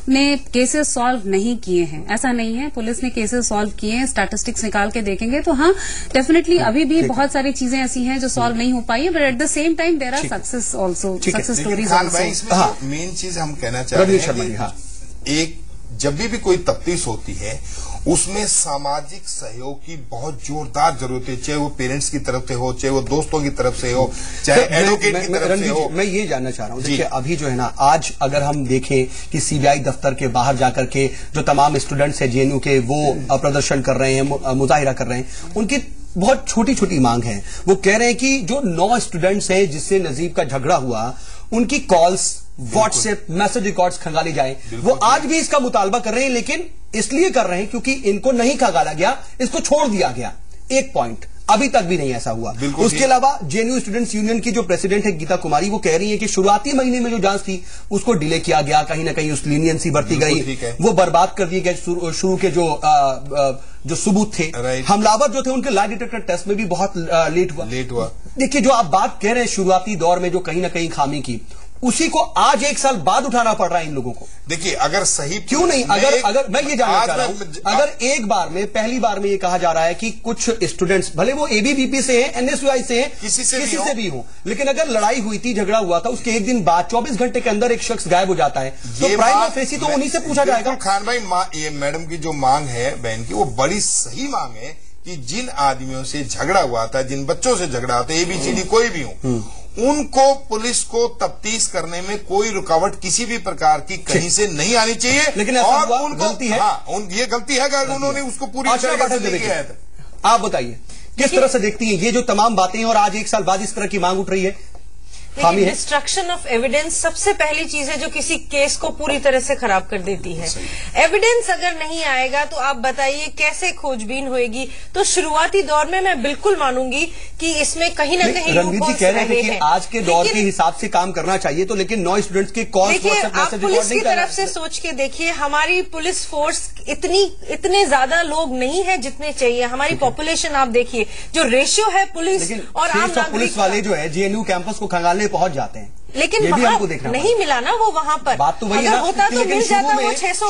ने केसेस सॉल्व नहीं किए हैं। ऐसा नहीं है, पुलिस ने केसेस सॉल्व किए हैं। स्टैटिस्टिक्स निकाल के देखेंगे तो हाँ, डेफिनेटली अभी भी बहुत सारी चीजें ऐसी हैं जो सॉल्व नहीं हो पाई है, but at the same time there are success also, success stories also. मेन चीज हम कहना चाह रहे हैं, एक जब भी कोई तफ्तीश होती है उसमें सामाजिक सहयोग की बहुत जोरदार जरूरत है, चाहे वो पेरेंट्स की तरफ से हो, चाहे वो दोस्तों की तरफ से हो, चाहे एडवोकेट की तरफ से हो। मैं ये जानना चाह रहा हूं, देखिए अभी जो है ना, आज अगर हम देखें कि CBI दफ्तर के बाहर जाकर के जो तमाम स्टूडेंट्स है JNU के, वो प्रदर्शन कर रहे हैं, मुजाहिरा कर रहे हैं, उनकी बहुत छोटी छोटी मांग है। वो कह रहे हैं कि जो 9 स्टूडेंट्स हैं जिससे नजीब का झगड़ा हुआ, उनकी कॉल्स, व्हाट्सएप मैसेज रिकॉर्ड्स खंगाले जाए। वो आज भी इसका मुतालबा कर रहे हैं, लेकिन इसलिए कर रहे हैं क्योंकि इनको नहीं खंगाला गया, इसको छोड़ दिया गया। एक पॉइंट, अभी तक भी नहीं ऐसा हुआ। उसके अलावा JNU स्टूडेंट्स यूनियन की जो प्रेसिडेंट है गीता कुमारी, वो कह रही है कि शुरुआती महीने में जो जांच थी उसको डिले किया गया, कहीं ना कहीं उस लीनियंसी बरती गई, वो बर्बाद कर दिए गए शुरू के जो सबूत थे। हमलावर जो थे उनके लाई डिटेक्टर टेस्ट में भी बहुत लेट हुआ। देखिए, जो आप बात कह रहे हैं शुरुआती दौर में जो कहीं ना कहीं खामी की, उसी को आज 1 साल बाद उठाना पड़ रहा है इन लोगों को। देखिए, अगर सही क्यों नहीं, अगर मैं ये जानना चाह रहा हूं, अगर एक बार में, पहली बार में ये कहा जा रहा है कि कुछ स्टूडेंट्स, भले वो ABVP से हैं, NSUI से हैं, किसी से भी हो, लेकिन अगर लड़ाई हुई थी, झगड़ा हुआ था, उसके एक दिन बाद 24 घंटे के अंदर एक शख्स गायब हो जाता है, तो प्राइमा फेसी तो उन्हीं से पूछा जाएगा। खान भाई, ये मैडम की जो मांग है बहन की, वो बड़ी सही मांग है कि जिन आदमियों से झगड़ा हुआ था, जिन बच्चों से झगड़ा हुआ था, ABCD कोई भी हो, उनको पुलिस को तफ्तीश करने में कोई रुकावट किसी भी प्रकार की कहीं से नहीं आनी चाहिए। लेकिन और उनको गलती है, ये गलती है कि उन्होंने उसको पूरी तरह से नहीं किया है। आप बताइए किस तरह से देखती है ये जो तमाम बातें और आज 1 साल बाद इस तरह की मांग उठ रही है? डिस्ट्रक्शन ऑफ एविडेंस सबसे पहली चीज है जो किसी केस को पूरी तरह से खराब कर देती है। एविडेंस अगर नहीं आएगा तो आप बताइए कैसे खोजबीन होगी। तो शुरुआती दौर में मैं बिल्कुल मानूंगी कि इसमें कहीं ना कहीं रणवीर जी कह रहे हैं कि आज के दौर के हिसाब से काम करना चाहिए, तो लेकिन 9 स्टूडेंट्स के कॉल आप पुलिस की तरफ से सोच के देखिए, हमारी पुलिस फोर्स इतने ज्यादा लोग नहीं है जितने चाहिए। हमारी पॉपुलेशन आप देखिए, जो रेशियो है पुलिस और आम नागरिक, पुलिस वाले जो है JNU कैंपस को खंगालने पहुंच जाते हैं, लेकिन वहां नहीं मिला ना वो वहां पर। बात तो वही अगर होता तो मिल जाता। वो 600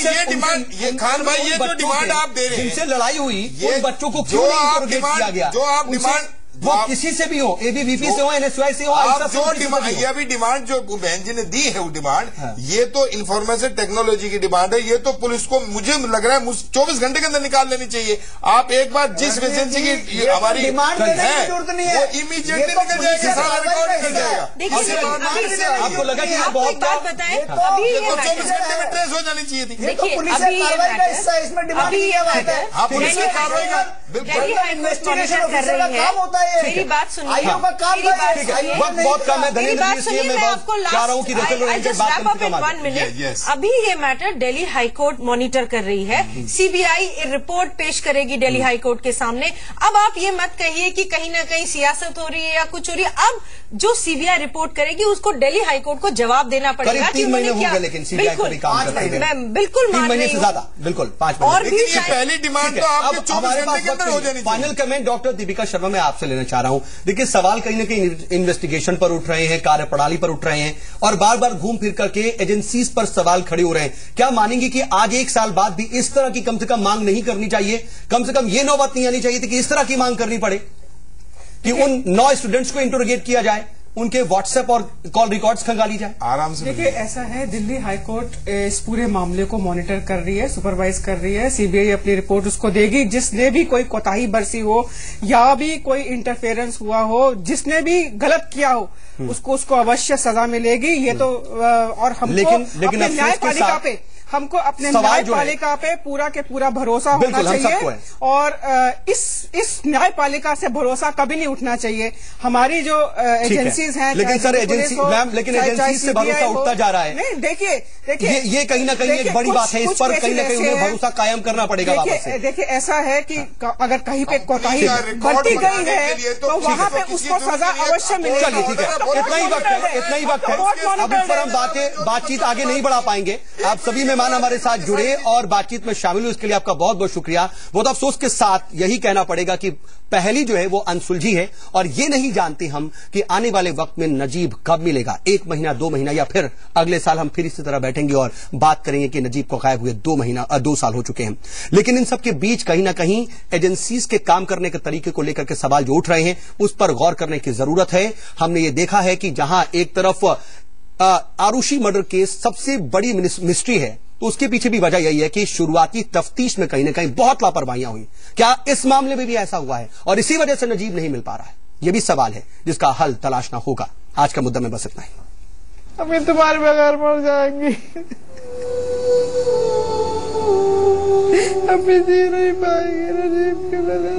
ये डिमांड, ये खान भाई, ये जो डिमांड आप दे रहे हैं, जिनसे लड़ाई हुई उन बच्चों को क्यों नहीं इंटरोगेट किया गया? जो आप डिमांड, वो किसी से भी हो, ABVP से हो, NSY से हो, आप जो डिमांड, ये अभी डिमांड जो बहन जी ने दी है वो डिमांड, ये तो इंफॉर्मेशन टेक्नोलॉजी की डिमांड है। ये तो पुलिस को मुझे लग रहा है 24 घंटे के अंदर निकाल लेनी चाहिए। आप एक बार जिस वेजेंसी की हमारी डिमांड है वो इमीडिएटली निकल जाएगा, सारा रिकॉर्ड निकल जाएगा। आपको लगा कि ये बहुत बात बताएं, अभी 24 घंटे में ट्रेस हो जानी चाहिए थी। देखिए पुलिस कार्रवाई का हिस्सा है, इसमें डिमांड किया जाता है। हाँ, पुलिस की कार्रवाई का बिल्कुल इन्वेस्टिगेशन ऑफिसर का काम होता है। मेरी बात सुनिए, आईओ का काम बहुत कम है। धन्यवाद जी, मैं आपको चाह रहा हूँ कि अभी ये मैटर दिल्ली हाईकोर्ट मॉनिटर कर रही है। CBI रिपोर्ट पेश करेगी दिल्ली हाईकोर्ट के सामने। अब आप ये मत कहिए कि कहीं ना कहीं सियासत हो रही है या कुछ हो रही है। अब जो CBI रिपोर्ट करेगी उसको दिल्ली हाईकोर्ट को जवाब देना पड़ेगा। 3 महीने हो गए, लेकिन CBI को भी काम करते हैं। मैं बिल्कुल 3 महीने से ज्यादा, बिल्कुल 5 महीने। और भी पहली डिमांड तो आपके 24 घंटे के अंदर हो जानी चाहिए। Final comment doctor Deepika Sharma मैं आपसे लेना चाह रहा हूं। देखिए, सवाल कहीं ना कहीं इन्वेस्टिगेशन पर उठ रहे हैं, कार्यप्रणाली पर उठ रहे हैं, और बार बार घूम फिर करके एजेंसीज पर सवाल खड़े हो रहे हैं। क्या मानेंगे कि आज 1 साल बाद भी इस तरह की कम से कम मांग नहीं करनी चाहिए? कम से कम ये नौबत नहीं आनी चाहिए थी कि इस तरह की मांग करनी पड़े कि उन 9 स्टूडेंट्स को इंटरोगेट किया जाए, उनके व्हाट्सएप और कॉल रिकॉर्ड्स खंगाली जाए। आराम से देखिए, ऐसा है, दिल्ली हाईकोर्ट इस पूरे मामले को मॉनिटर कर रही है, सुपरवाइज कर रही है। CBI अपनी रिपोर्ट उसको देगी। जिसने भी कोई कोताही बरसी हो या भी कोई इंटरफेरेंस हुआ हो, जिसने भी गलत किया हो, उसको अवश्य सजा मिलेगी। ये तो और हमको अपने न्यायपालिका पे न्यायपालिका पे पूरा के पूरा भरोसा होना चाहिए। और इस न्यायपालिका से भरोसा कभी नहीं उठना चाहिए। हमारी जो एजेंसीज हैं, लेकिन सर एजेंसी मैम, लेकिन एजेंसी से भरोसा उठता जा रहा है। नहीं, देखिए ये कहीं ना कहीं एक बड़ी बात है। इस पर कहीं ना कहीं उन्हें भरोसा कायम करना पड़ेगा वापस से। देखिए, ऐसा है कि अगर कहीं पे कोताही बरती गई है तो वहाँ पे उसको सजा अवश्य मिलेगी। चलिए, ठीक है, इतना ही वक्त है। अब इस पर हम बातचीत आगे नहीं बढ़ा पाएंगे। आप सभी मेहमान हमारे साथ जुड़े और बातचीत में शामिल हुए, इसके लिए आपका बहुत बहुत शुक्रिया। बहुत अफसोस के साथ यही कहना पड़ेगा कि पहली जो है वो अनसुलझी है, और ये नहीं जानते हम कि आने वाले वक्त में नजीब कब मिलेगा। 1 महीना, 2 महीना, या फिर अगले साल हम फिर इसी तरह बैठेंगे और बात करेंगे कि नजीब को गायब हुए 2 साल हो चुके हैं। लेकिन इन सब के बीच कहीं ना कहीं एजेंसीज के काम करने के तरीके को लेकर के सवाल जो उठ रहे हैं, उस पर गौर करने की जरूरत है। हमने ये देखा है कि जहां एक तरफ आरुषि मर्डर केस सबसे बड़ी मिस्ट्री है, तो उसके पीछे भी वजह यही है कि शुरुआती तफ्तीश में कहीं ना कहीं बहुत लापरवाहियां हुई। क्या इस मामले में भी ऐसा हुआ है और इसी वजह से नजीब नहीं मिल पा रहा है? यह भी सवाल है जिसका हल तलाशना होगा। आज का मुद्दा में बस इतना ही। अभी तुम्हारे बगैर मर जाएंगी, अभी जी नहीं पाएंगे नजीब के बगैर।